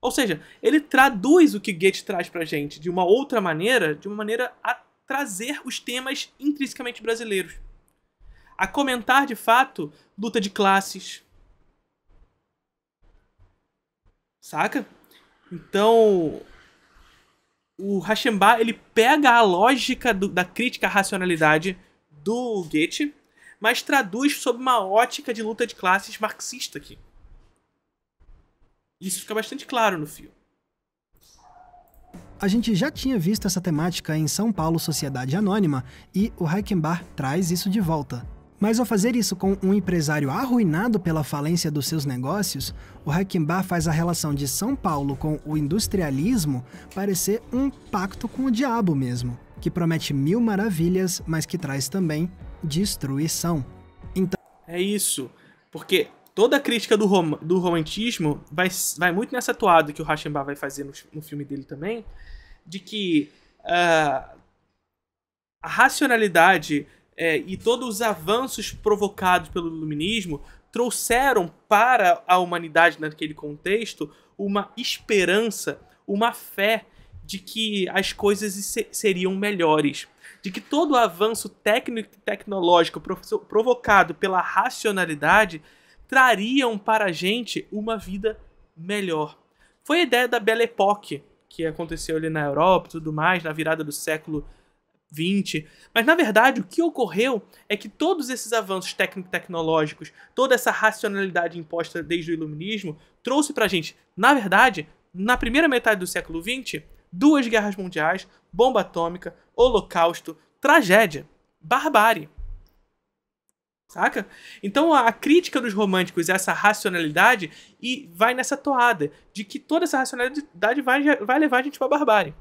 [SPEAKER 1] Ou seja, ele traduz o que Goethe traz pra gente de uma outra maneira, de uma maneira a trazer os temas intrinsecamente brasileiros. A comentar, de fato, luta de classes. Saca? Então, o Rauschenbach, ele pega a lógica da crítica à racionalidade do Goethe, mas traduz sob uma ótica de luta de classes marxista aqui. Isso fica bastante claro no filme.
[SPEAKER 2] A gente já tinha visto essa temática em São Paulo Sociedade Anônima e o Reichenbach traz isso de volta. Mas ao fazer isso com um empresário arruinado pela falência dos seus negócios, o Reichenbach faz a relação de São Paulo com o industrialismo parecer um pacto com o diabo mesmo, que promete mil maravilhas, mas que traz também destruição. Então...
[SPEAKER 1] É isso, porque toda a crítica do romantismo vai muito nessa toada que o Rauschenbach vai fazer no filme dele também, de que a racionalidade e todos os avanços provocados pelo iluminismo trouxeram para a humanidade naquele contexto uma esperança, uma fé de que as coisas seriam melhores, de que todo o avanço técnico e tecnológico provocado pela racionalidade trariam para a gente uma vida melhor. Foi a ideia da Belle Époque, que aconteceu ali na Europa e tudo mais, na virada do século XX. Mas, na verdade, o que ocorreu é que todos esses avanços técnico-tecnológicos, toda essa racionalidade imposta desde o iluminismo, trouxe pra gente, na verdade, na primeira metade do século XX, 2 guerras mundiais, bomba atômica, holocausto, tragédia, barbárie. Saca? Então a crítica dos românticos é essa racionalidade e vai nessa toada de que toda essa racionalidade vai levar a gente pra barbárie.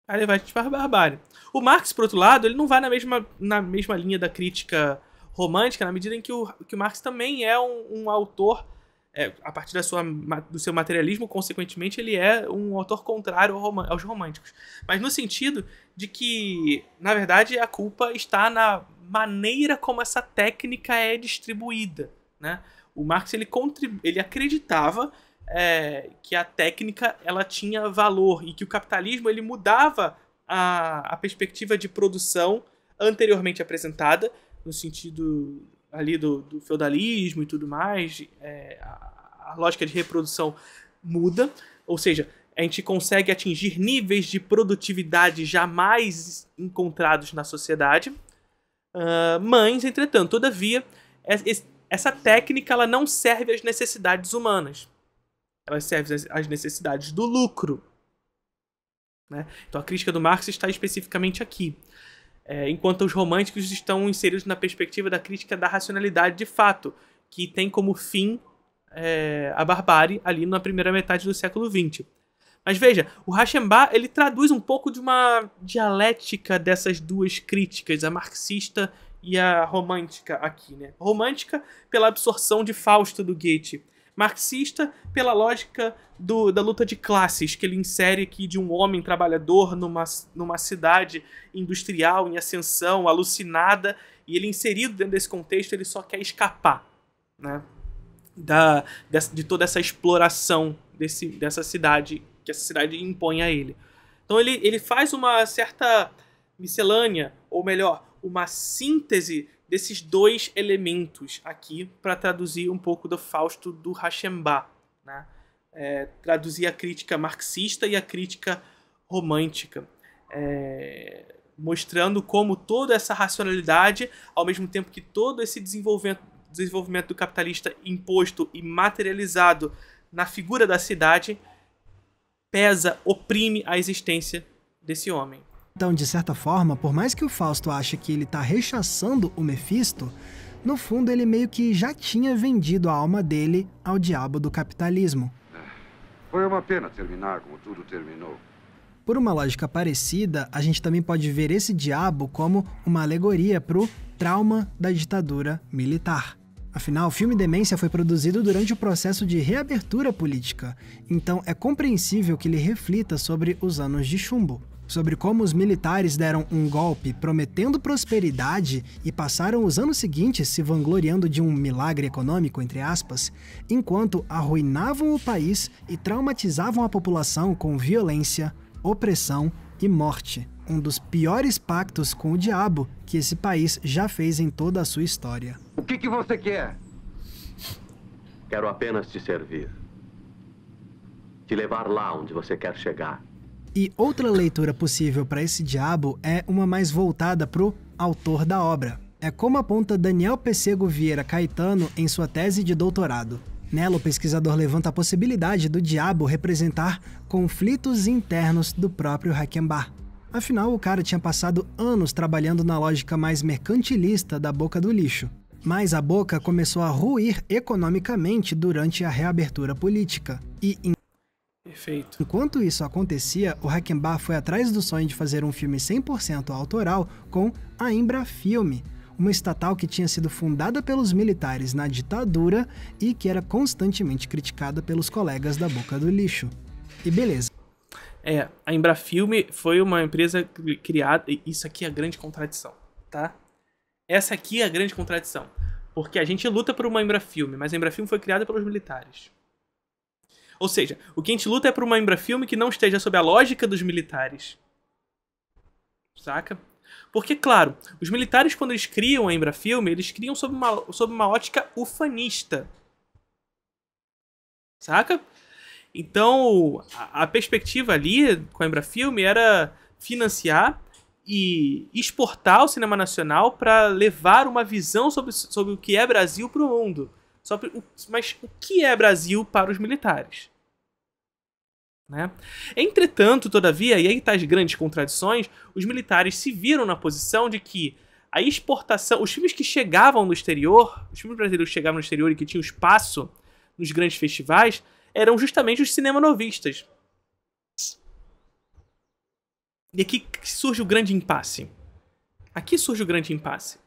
[SPEAKER 1] Vai levar a gente pra barbárie. O Marx, por outro lado, ele não vai na mesma linha da crítica romântica, na medida em que o Marx também é um autor a partir do seu materialismo, consequentemente, ele é um autor contrário aos românticos. Mas no sentido de que, na verdade, a culpa está na maneira como essa técnica é distribuída, né? O Marx ele acreditava que a técnica ela tinha valor e que o capitalismo ele mudava a perspectiva de produção anteriormente apresentada, no sentido ali do feudalismo e tudo mais, a lógica de reprodução muda, ou seja, a gente consegue atingir níveis de produtividade jamais encontrados na sociedade, mas, entretanto, todavia, essa técnica ela não serve às necessidades humanas, ela serve às necessidades do lucro, né? Então a crítica do Marx está especificamente aqui. Enquanto os românticos estão inseridos na perspectiva da crítica da racionalidade de fato, que tem como fim a barbárie ali na primeira metade do século XX. Mas veja, o Rauschenbach ele traduz um pouco de uma dialética dessas duas críticas, a marxista e a romântica aqui, né? Romântica pela absorção de Fausto do Goethe, marxista pela lógica da luta de classes, que ele insere aqui de um homem trabalhador numa cidade industrial em ascensão, alucinada, e ele inserido dentro desse contexto, ele só quer escapar, né, de toda essa exploração dessa cidade, que essa cidade impõe a ele. Então ele faz uma certa miscelânea, ou melhor, uma síntese desses dois elementos aqui para traduzir um pouco do Fausto do Rauschenbach, né? Traduzir a crítica marxista e a crítica romântica, mostrando como toda essa racionalidade, ao mesmo tempo que todo esse desenvolvimento do capitalista imposto e materializado na figura da cidade, pesa, oprime a existência desse homem.
[SPEAKER 2] Então, de certa forma, por mais que o Fausto ache que ele está rechaçando o Mefisto, no fundo ele meio que já tinha vendido a alma dele ao diabo do capitalismo.
[SPEAKER 4] Foi uma pena terminar como tudo terminou.
[SPEAKER 2] Por uma lógica parecida, a gente também pode ver esse diabo como uma alegoria para o trauma da ditadura militar. Afinal, o filme Demência foi produzido durante o processo de reabertura política, então é compreensível que ele reflita sobre os anos de chumbo, sobre como os militares deram um golpe prometendo prosperidade e passaram os anos seguintes se vangloriando de um milagre econômico, entre aspas, enquanto arruinavam o país e traumatizavam a população com violência, opressão e morte. Um dos piores pactos com o diabo que esse país já fez em toda a sua história.
[SPEAKER 4] O que você quer?
[SPEAKER 5] Quero apenas te servir. Te levar lá onde você quer chegar.
[SPEAKER 2] E outra leitura possível para esse diabo é uma mais voltada para o autor da obra. É como aponta Daniel Pessego Vieira Caetano em sua tese de doutorado. Nela, o pesquisador levanta a possibilidade do diabo representar conflitos internos do próprio Reichenbach. Afinal, o cara tinha passado anos trabalhando na lógica mais mercantilista da boca do lixo. Mas a boca começou a ruir economicamente durante a reabertura política.
[SPEAKER 1] Perfeito.
[SPEAKER 2] Enquanto isso acontecia, o Reichenbach foi atrás do sonho de fazer um filme 100% autoral com a Embrafilme, uma estatal que tinha sido fundada pelos militares na ditadura e que era constantemente criticada pelos colegas da boca do lixo. E beleza.
[SPEAKER 1] A Embrafilme foi uma empresa criada... Isso aqui é a grande contradição, tá? Essa aqui é a grande contradição. Porque a gente luta por uma Embrafilme, mas a Embrafilme foi criada pelos militares. Ou seja, o que a gente luta é por uma Embrafilme que não esteja sob a lógica dos militares. Saca? Porque, claro, os militares, quando eles criam a Embrafilme, eles criam sob uma ótica ufanista. Saca? Então, a perspectiva ali com a Embrafilme era financiar e exportar o cinema nacional para levar uma visão sobre o que é Brasil para o mundo. Mas o que é Brasil para os militares? Né? Entretanto, todavia, e aí tá as grandes contradições, os militares se viram na posição de que a exportação, os filmes que chegavam no exterior, os filmes brasileiros que chegavam no exterior e que tinham espaço nos grandes festivais, eram justamente os cinemanovistas. E aqui surge o grande impasse. Aqui surge o grande impasse.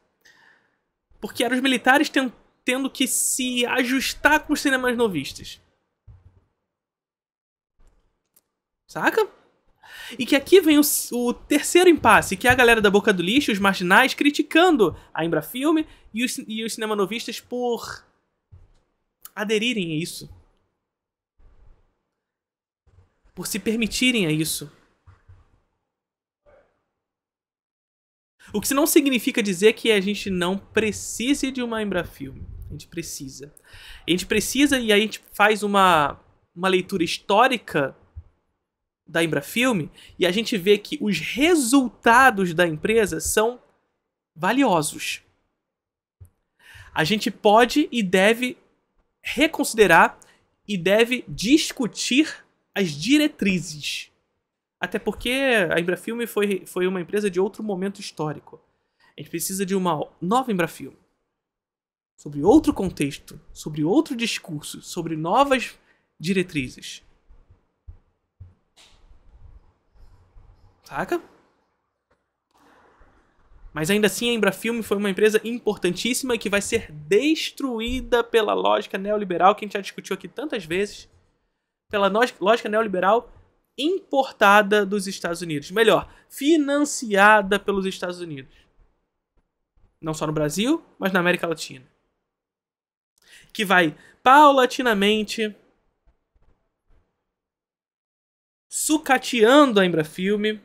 [SPEAKER 1] Porque eram os militares tendo que se ajustar com os cinemas novistas. Saca? E que aqui vem o terceiro impasse, que é a galera da Boca do Lixo, os marginais, criticando a Embrafilme e os cinemanovistas por aderirem a isso. Por se permitirem a isso. O que não significa dizer que a gente não precise de uma Embrafilme. A gente precisa. A gente precisa e aí a gente faz uma leitura histórica da Embrafilme e a gente vê que os resultados da empresa são valiosos. A gente pode e deve reconsiderar e deve discutir as diretrizes. Até porque a Embrafilme foi uma empresa de outro momento histórico. A gente precisa de uma nova Embrafilme. Sobre outro contexto, sobre outro discurso, sobre novas diretrizes. Saca? Mas ainda assim a Embrafilme foi uma empresa importantíssima e que vai ser destruída pela lógica neoliberal que a gente já discutiu aqui tantas vezes. Pela lógica neoliberal importada dos Estados Unidos. Melhor, financiada pelos Estados Unidos. Não só no Brasil, mas na América Latina. Que vai paulatinamente sucateando a Embrafilme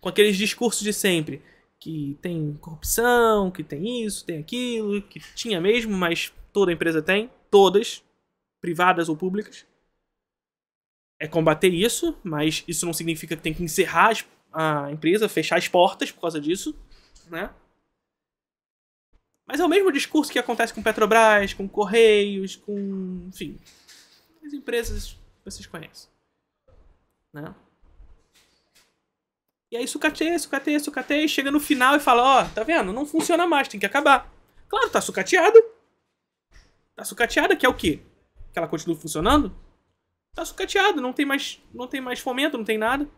[SPEAKER 1] com aqueles discursos de sempre. Que tem corrupção, que tem isso, tem aquilo, que tinha mesmo, mas toda empresa tem. Todas, privadas ou públicas. É combater isso, mas isso não significa que tem que encerrar a empresa, fechar as portas por causa disso, né? Mas é o mesmo discurso que acontece com Petrobras, com Correios, com... enfim, as empresas que vocês conhecem, né? E aí sucateia, e chega no final e fala, ó, tá vendo? Não funciona mais, tem que acabar. Claro, tá sucateado. Tá sucateada, que é o quê? Que ela continue funcionando? Tá sucateado, não tem mais fomento, não tem nada.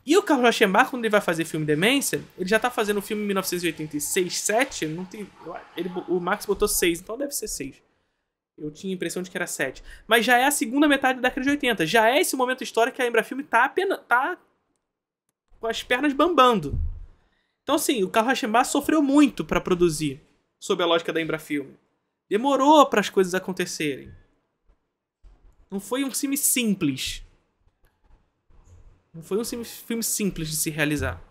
[SPEAKER 1] E o Carlos Rauschenbach, quando ele vai fazer filme Demência, ele já tá fazendo o filme em 1986, 7, não tem, o Max botou 6, então deve ser 6. Eu tinha a impressão de que era 7. Mas já é a segunda metade da década de 80. Já é esse momento histórico que a Embrafilme tá com as pernas bambando. Então assim, o Carlos Rauschenbach sofreu muito pra produzir, sob a lógica da Embrafilme. Demorou para as coisas acontecerem. Não foi um filme simples. Não foi um filme simples de se realizar.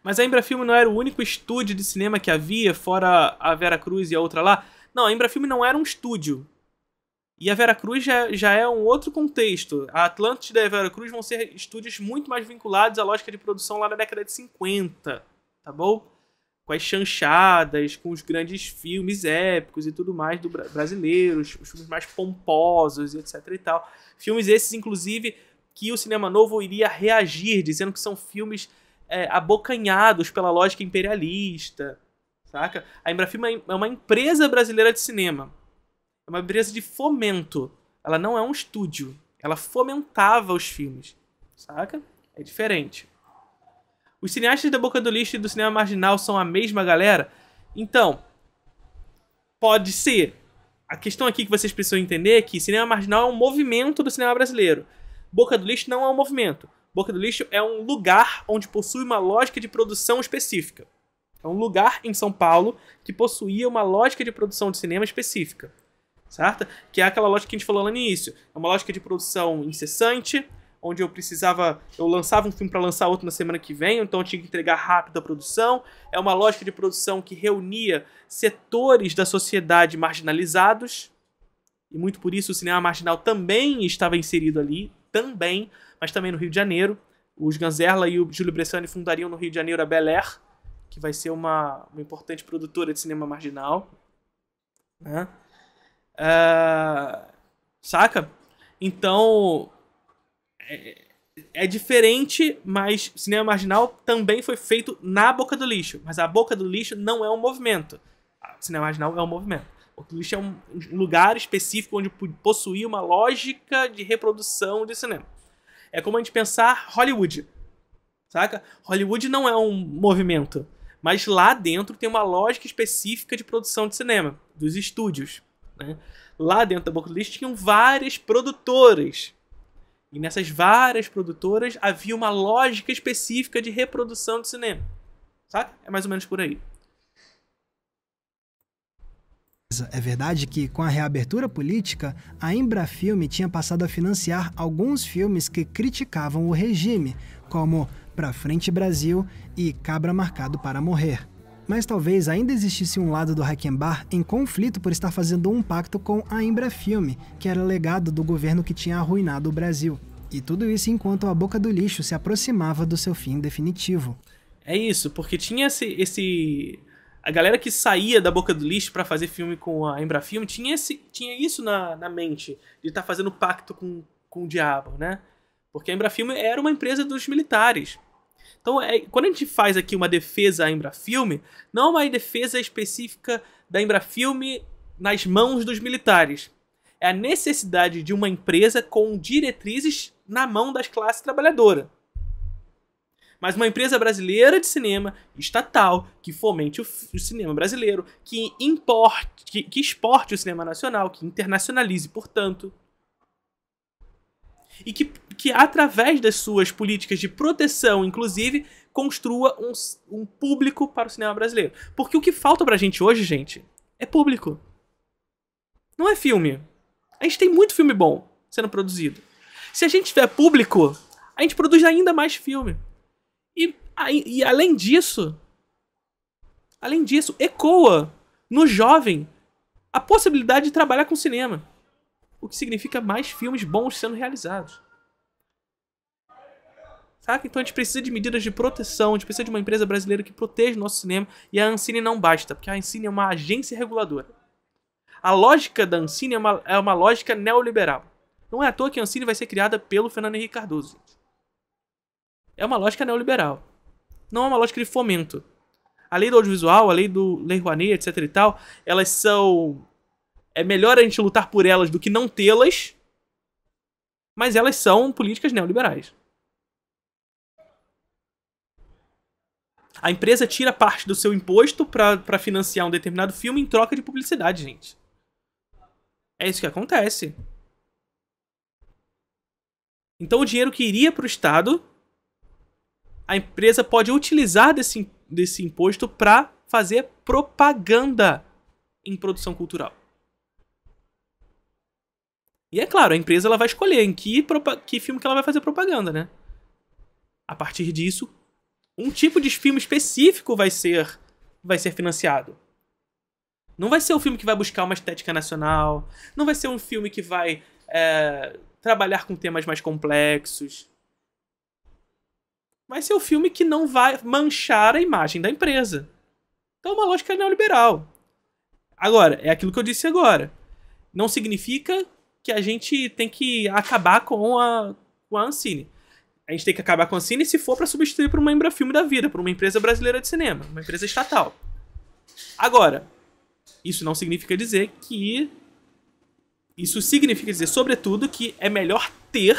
[SPEAKER 1] Mas a Embrafilme não era o único estúdio de cinema que havia, fora a Veracruz e a outra lá. Não, a Embrafilme não era um estúdio. E a Veracruz já é um outro contexto. A Atlântida e a Veracruz vão ser estúdios muito mais vinculados à lógica de produção lá da década de 50. Tá bom? Com as chanchadas, com os grandes filmes épicos e tudo mais do brasileiros, os filmes mais pomposos e etc e tal. Filmes esses, inclusive, que o cinema novo iria reagir, dizendo que são filmes abocanhados pela lógica imperialista, saca? A Embrafilme é uma empresa brasileira de cinema. É uma empresa de fomento. Ela não é um estúdio. Ela fomentava os filmes, saca? É diferente. Os cineastas da Boca do Lixo e do cinema marginal são a mesma galera? Então, pode ser. A questão aqui que vocês precisam entender é que cinema marginal é um movimento do cinema brasileiro. Boca do Lixo não é um movimento. Boca do Lixo é um lugar onde possui uma lógica de produção específica. É um lugar em São Paulo que possuía uma lógica de produção de cinema específica. Certo? Que é aquela lógica que a gente falou lá no início. É uma lógica de produção incessante, onde eu lançava um filme para lançar outro na semana que vem, então eu tinha que entregar rápido a produção. É uma lógica de produção que reunia setores da sociedade marginalizados, e muito por isso o cinema marginal também estava inserido ali, mas também no Rio de Janeiro. Os Ganzerla e o Júlio Bressani fundariam no Rio de Janeiro a Bel Air, que vai ser uma importante produtora de cinema marginal. Né? Saca? Então... É diferente, mas cinema marginal também foi feito na Boca do Lixo. Mas a Boca do Lixo não é um movimento. O cinema marginal é um movimento. A Boca do Lixo é um lugar específico onde possuía uma lógica de reprodução de cinema. É como a gente pensar Hollywood. Saca? Hollywood não é um movimento, mas lá dentro tem uma lógica específica de produção de cinema, dos estúdios, né? Lá dentro da Boca do Lixo tinham várias produtoras. E nessas várias produtoras havia uma lógica específica de reprodução de cinema. Saca? É mais ou menos por aí.
[SPEAKER 2] É verdade que, com a reabertura política, a Embrafilme tinha passado a financiar alguns filmes que criticavam o regime, como Pra Frente Brasil e Cabra Marcado para Morrer. Mas talvez ainda existisse um lado do Reichenbach em conflito por estar fazendo um pacto com a Embrafilme, que era legado do governo que tinha arruinado o Brasil. E tudo isso enquanto a Boca do Lixo se aproximava do seu fim definitivo.
[SPEAKER 1] É isso, porque tinha a galera que saía da Boca do Lixo pra fazer filme com a Embrafilme tinha isso na mente, de estar fazendo pacto com o diabo, né? Porque a Embrafilme era uma empresa dos militares. Então, quando a gente faz aqui uma defesa à Embrafilme, não é uma defesa específica da Embrafilme nas mãos dos militares. É a necessidade de uma empresa com diretrizes na mão das classes trabalhadoras. Mas uma empresa brasileira de cinema, estatal, que fomente o cinema brasileiro, que exporte o cinema nacional, que internacionalize, portanto. E que através das suas políticas de proteção, inclusive, construa um público para o cinema brasileiro. Porque o que falta pra gente hoje, gente, é público. Não é filme. A gente tem muito filme bom sendo produzido. Se a gente tiver público, a gente produz ainda mais filme. E além disso, ecoa no jovem a possibilidade de trabalhar com cinema. O que significa mais filmes bons sendo realizados. Saca? Então a gente precisa de medidas de proteção, a gente precisa de uma empresa brasileira que proteja o nosso cinema, e a Ancine não basta, porque a Ancine é uma agência reguladora. A lógica da Ancine é uma lógica neoliberal. Não é à toa que a Ancine vai ser criada pelo Fernando Henrique Cardoso, gente. É uma lógica neoliberal. Não é uma lógica de fomento. A lei do audiovisual, a lei do Lei Rouanet, etc e tal, elas são... É melhor a gente lutar por elas do que não tê-las, mas elas são políticas neoliberais. A empresa tira parte do seu imposto para financiar um determinado filme em troca de publicidade, gente. É isso que acontece. Então o dinheiro que iria para o Estado, a empresa pode utilizar desse imposto para fazer propaganda em produção cultural. E é claro, a empresa ela vai escolher em que filme que ela vai fazer propaganda, né? A partir disso, um tipo de filme específico vai ser financiado. Não vai ser um filme que vai buscar uma estética nacional. Não vai ser um filme que vai trabalhar com temas mais complexos. Vai ser um filme que não vai manchar a imagem da empresa. Então é uma lógica neoliberal. Agora, é aquilo que eu disse agora. Não significa que a gente tem que acabar com a Ancine. A gente tem que acabar com a Ancine se for para substituir por uma Embrafilme da vida, por uma empresa brasileira de cinema, uma empresa estatal. Agora, isso não significa dizer que... Isso significa dizer, sobretudo, que é melhor ter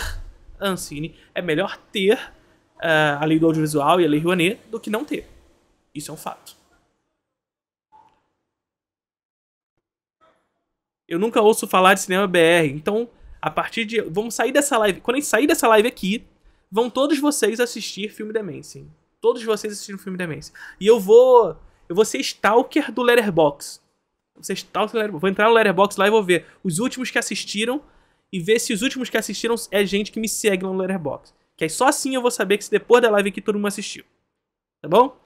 [SPEAKER 1] a Ancine, é melhor ter a lei do audiovisual e a lei Rouanet do que não ter. Isso é um fato. Eu nunca ouço falar de cinema BR, então, a partir de... Vamos sair dessa live... Quando a gente sair dessa live aqui, vão todos vocês assistir filme Demência. Todos vocês assistiram filme Demência. E eu vou ser stalker do Letterboxd. Vou entrar no Letterboxd lá e vou ver os últimos que assistiram e ver se os últimos que assistiram é gente que me segue no Letterboxd. Que aí só assim eu vou saber que se depois da live aqui todo mundo assistiu. Tá bom?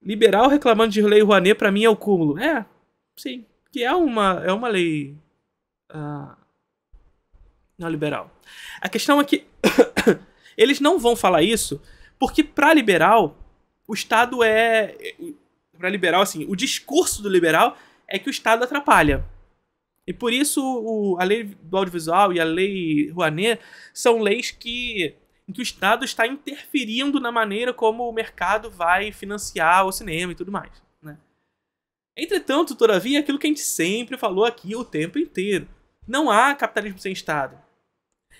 [SPEAKER 1] Liberal reclamando de lei Rouanet pra mim é o cúmulo. Sim. Que é uma lei neoliberal. A questão é que eles não vão falar isso porque pra liberal o Estado pra liberal, assim, o discurso do liberal é que o Estado atrapalha. E por isso a lei do audiovisual e a lei Rouanet são leis em que o Estado está interferindo na maneira como o mercado vai financiar o cinema e tudo mais, né? Entretanto, todavia, é aquilo que a gente sempre falou aqui o tempo inteiro. Não há capitalismo sem Estado.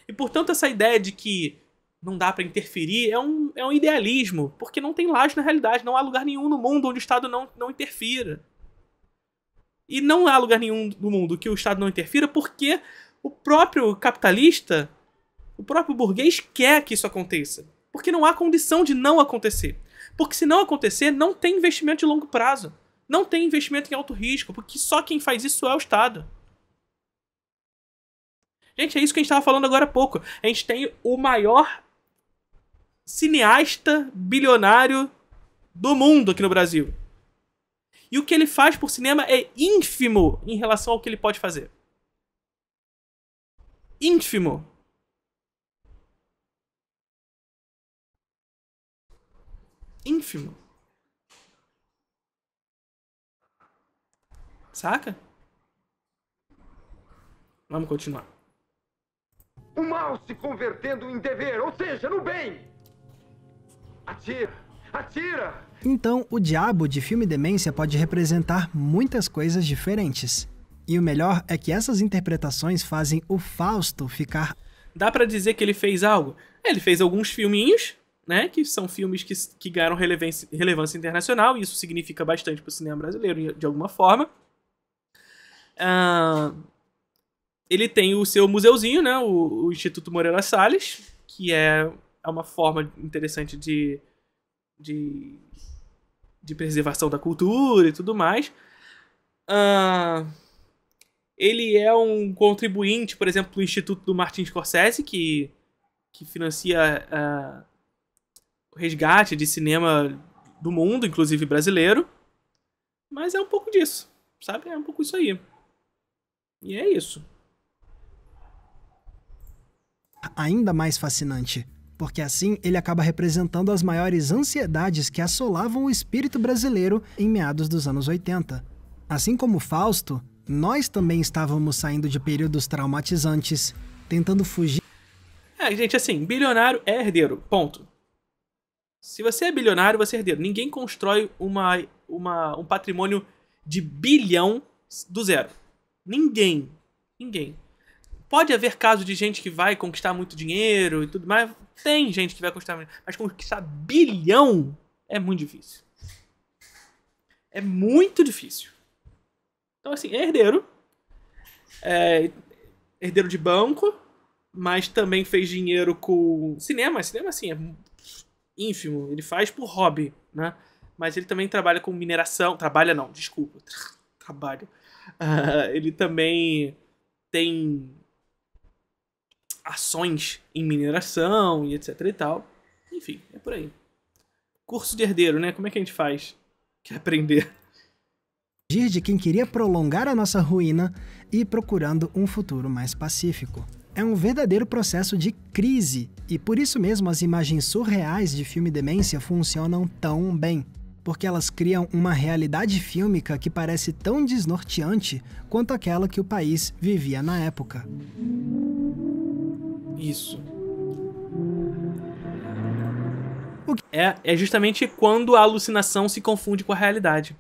[SPEAKER 1] E, portanto, essa ideia de que não dá pra interferir, é um idealismo, porque não tem laje na realidade, não há lugar nenhum no mundo onde o Estado não interfira. E não há lugar nenhum no mundo que o Estado não interfira porque o próprio capitalista, o próprio burguês quer que isso aconteça. Porque não há condição de não acontecer. Porque se não acontecer, não tem investimento de longo prazo. Não tem investimento em alto risco, porque só quem faz isso é o Estado. Gente, é isso que a gente estava falando agora há pouco. A gente tem o maior cineasta bilionário do mundo aqui no Brasil. E o que ele faz por cinema é ínfimo em relação ao que ele pode fazer. Ínfimo. Ínfimo. Saca? Vamos continuar.
[SPEAKER 4] O mal se convertendo em dever, ou seja, no bem. Atira! Atira!
[SPEAKER 2] Então, o diabo de Filme Demência pode representar muitas coisas diferentes. E o melhor é que essas interpretações fazem o Fausto ficar...
[SPEAKER 1] Dá pra dizer que ele fez algo? Ele fez alguns filminhos, né? Que são filmes que ganharam relevância internacional, e isso significa bastante pro cinema brasileiro, de alguma forma. Ele tem o seu museuzinho, né? O Instituto Moreira Salles, que é uma forma interessante de preservação da cultura e tudo mais. Ele é um contribuinte, por exemplo, do Instituto do Martin Scorsese, que financia o resgate de cinema do mundo, inclusive brasileiro. Mas é um pouco disso, sabe? É um pouco isso aí. E é isso.
[SPEAKER 2] Ainda mais fascinante, porque assim ele acaba representando as maiores ansiedades que assolavam o espírito brasileiro em meados dos anos 80. Assim como Fausto, nós também estávamos saindo de períodos traumatizantes, tentando fugir...
[SPEAKER 1] Gente, assim, bilionário é herdeiro, ponto. Se você é bilionário, você é herdeiro. Ninguém constrói um patrimônio de bilhão do zero. Ninguém. Pode haver casos de gente que vai conquistar muito dinheiro e tudo mais. Tem gente que vai conquistar muito. Mas conquistar bilhão é muito difícil. É muito difícil. Então, assim, é herdeiro. É herdeiro de banco. Mas também fez dinheiro com cinema. Cinema, assim, é ínfimo. Ele faz por hobby, né? Mas ele também trabalha com mineração. Trabalha não, desculpa. Trabalha. Ele também tem ações em mineração e etc e tal. Enfim, é por aí. Curso de herdeiro, né? Como é que a gente faz? Quer aprender?
[SPEAKER 2] De quem queria prolongar a nossa ruína e procurando um futuro mais pacífico. É um verdadeiro processo de crise, e por isso mesmo as imagens surreais de Filme Demência funcionam tão bem, porque elas criam uma realidade fílmica que parece tão desnorteante quanto aquela que o país vivia na época.
[SPEAKER 1] Isso. É justamente quando a alucinação se confunde com a realidade.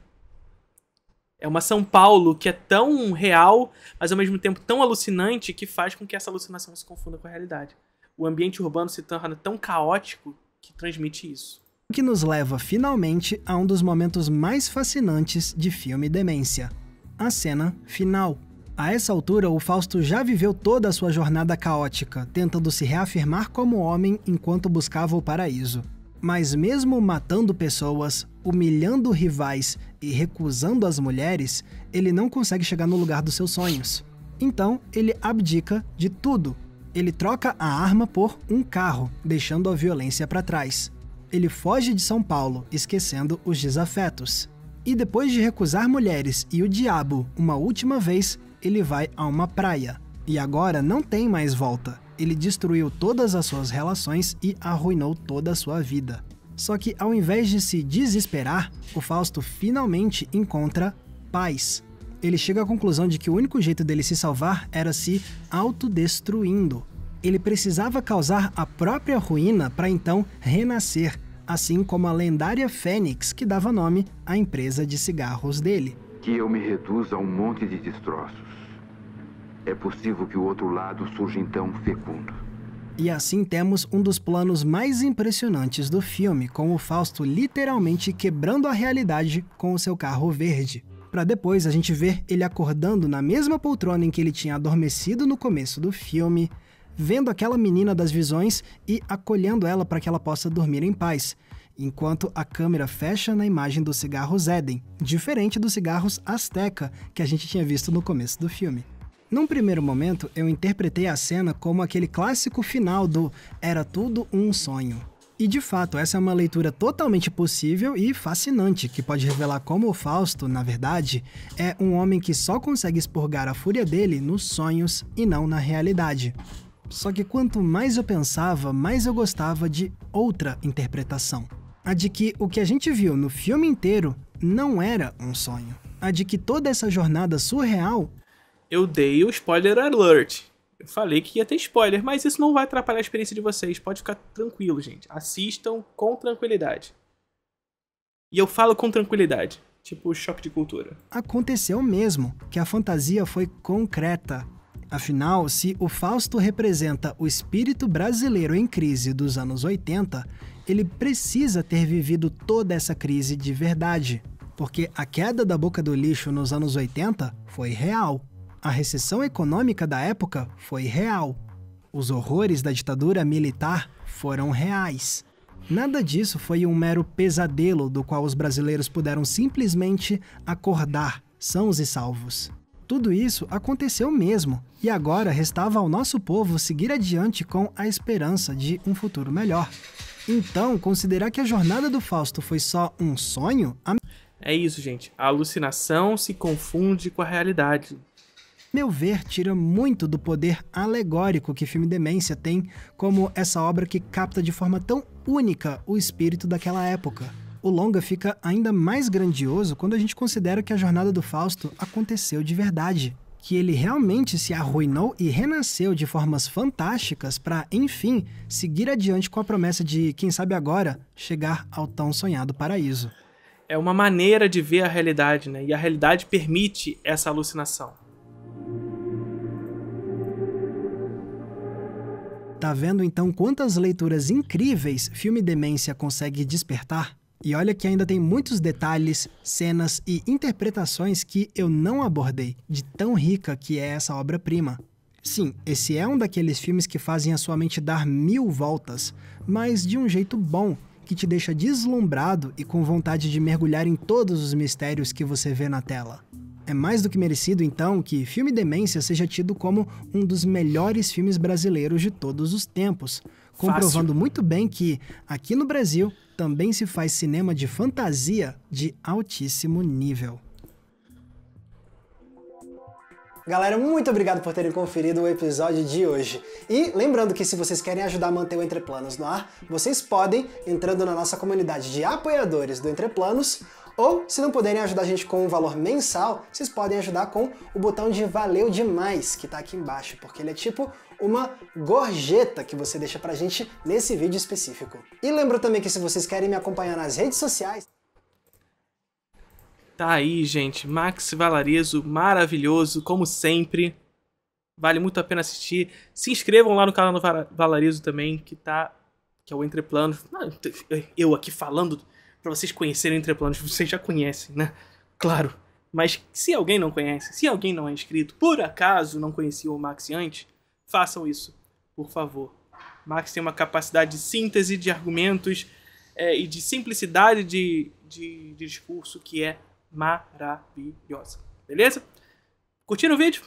[SPEAKER 1] É uma São Paulo que é tão real, mas ao mesmo tempo tão alucinante, que faz com que essa alucinação se confunda com a realidade. O ambiente urbano se torna tão caótico que transmite isso.
[SPEAKER 2] O que nos leva finalmente a um dos momentos mais fascinantes de Filme Demência: a cena final. A essa altura, o Fausto já viveu toda a sua jornada caótica, tentando se reafirmar como homem enquanto buscava o paraíso. Mas mesmo matando pessoas, humilhando rivais e recusando as mulheres, ele não consegue chegar no lugar dos seus sonhos. Então, ele abdica de tudo. Ele troca a arma por um carro, deixando a violência para trás. Ele foge de São Paulo, esquecendo os desafetos. E depois de recusar mulheres e o diabo uma última vez, ele vai a uma praia. E agora não tem mais volta. Ele destruiu todas as suas relações e arruinou toda a sua vida. Só que ao invés de se desesperar, o Fausto finalmente encontra paz. Ele chega à conclusão de que o único jeito dele se salvar era se autodestruindo. Ele precisava causar a própria ruína para então renascer, assim como a lendária Fênix que dava nome à empresa de cigarros dele.
[SPEAKER 4] Que eu me reduza a um monte de destroços. É possível que o outro lado surja então fecundo.
[SPEAKER 2] E assim temos um dos planos mais impressionantes do filme, com o Fausto literalmente quebrando a realidade com o seu carro verde. Pra depois a gente ver ele acordando na mesma poltrona em que ele tinha adormecido no começo do filme, vendo aquela menina das visões e acolhendo ela para que ela possa dormir em paz, enquanto a câmera fecha na imagem dos cigarros Eden, diferente dos cigarros Azteca que a gente tinha visto no começo do filme. Num primeiro momento, eu interpretei a cena como aquele clássico final do Era Tudo um Sonho. E de fato, essa é uma leitura totalmente possível e fascinante, que pode revelar como o Fausto, na verdade, é um homem que só consegue expurgar a fúria dele nos sonhos e não na realidade. Só que quanto mais eu pensava, mais eu gostava de outra interpretação. A de que o que a gente viu no filme inteiro não era um sonho. A de que toda essa jornada surreal...
[SPEAKER 1] Eu dei o spoiler alert. Eu falei que ia ter spoiler, mas isso não vai atrapalhar a experiência de vocês. Pode ficar tranquilo, gente. Assistam com tranquilidade. E eu falo com tranquilidade. Tipo choque de cultura.
[SPEAKER 2] Aconteceu mesmo, que a fantasia foi concreta. Afinal, se o Fausto representa o espírito brasileiro em crise dos anos 80, ele precisa ter vivido toda essa crise de verdade. Porque a queda da boca do lixo nos anos 80 foi real. A recessão econômica da época foi real. Os horrores da ditadura militar foram reais. Nada disso foi um mero pesadelo do qual os brasileiros puderam simplesmente acordar, sãos e salvos. Tudo isso aconteceu mesmo, e agora restava ao nosso povo seguir adiante com a esperança de um futuro melhor. Então, considerar que a jornada do Fausto foi só um sonho...
[SPEAKER 1] É isso, gente. A alucinação se confunde com a realidade.
[SPEAKER 2] Meu ver, tira muito do poder alegórico que Filme Demência tem como essa obra que capta de forma tão única o espírito daquela época. O longa fica ainda mais grandioso quando a gente considera que a jornada do Fausto aconteceu de verdade. Que ele realmente se arruinou e renasceu de formas fantásticas para, enfim, seguir adiante com a promessa de, quem sabe agora, chegar ao tão sonhado paraíso.
[SPEAKER 1] É uma maneira de ver a realidade, né? E a realidade permite essa alucinação.
[SPEAKER 2] Tá vendo então quantas leituras incríveis Filme Demência consegue despertar? E olha que ainda tem muitos detalhes, cenas e interpretações que eu não abordei, de tão rica que é essa obra-prima. Sim, esse é um daqueles filmes que fazem a sua mente dar 1000 voltas, mas de um jeito bom, que te deixa deslumbrado e com vontade de mergulhar em todos os mistérios que você vê na tela. É mais do que merecido, então, que Filme Demência seja tido como um dos melhores filmes brasileiros de todos os tempos, comprovando muito bem que, aqui no Brasil, também se faz cinema de fantasia de altíssimo nível.
[SPEAKER 3] Galera, muito obrigado por terem conferido o episódio de hoje. E lembrando que se vocês querem ajudar a manter o Entre Planos no ar, vocês podem entrando na nossa comunidade de apoiadores do Entre Planos, ou, se não puderem ajudar a gente com um valor mensal, vocês podem ajudar com o botão de Valeu Demais, que tá aqui embaixo, porque ele é tipo uma gorjeta que você deixa pra gente nesse vídeo específico. E lembro também que se vocês querem me acompanhar nas redes sociais...
[SPEAKER 1] Tá aí, gente. Max Valarezo, maravilhoso, como sempre. Vale muito a pena assistir. Se inscrevam lá no canal do Valarezo também, que é o Entre Planos. Eu aqui falando pra vocês conhecerem o Entre Planos, vocês já conhecem, né? Claro. Mas se alguém não conhece, se alguém não é inscrito, por acaso não conhecia o Max antes, façam isso, por favor. Max tem uma capacidade de síntese de argumentos e de simplicidade de discurso que é maravilhosa. Beleza? Curtiram o vídeo?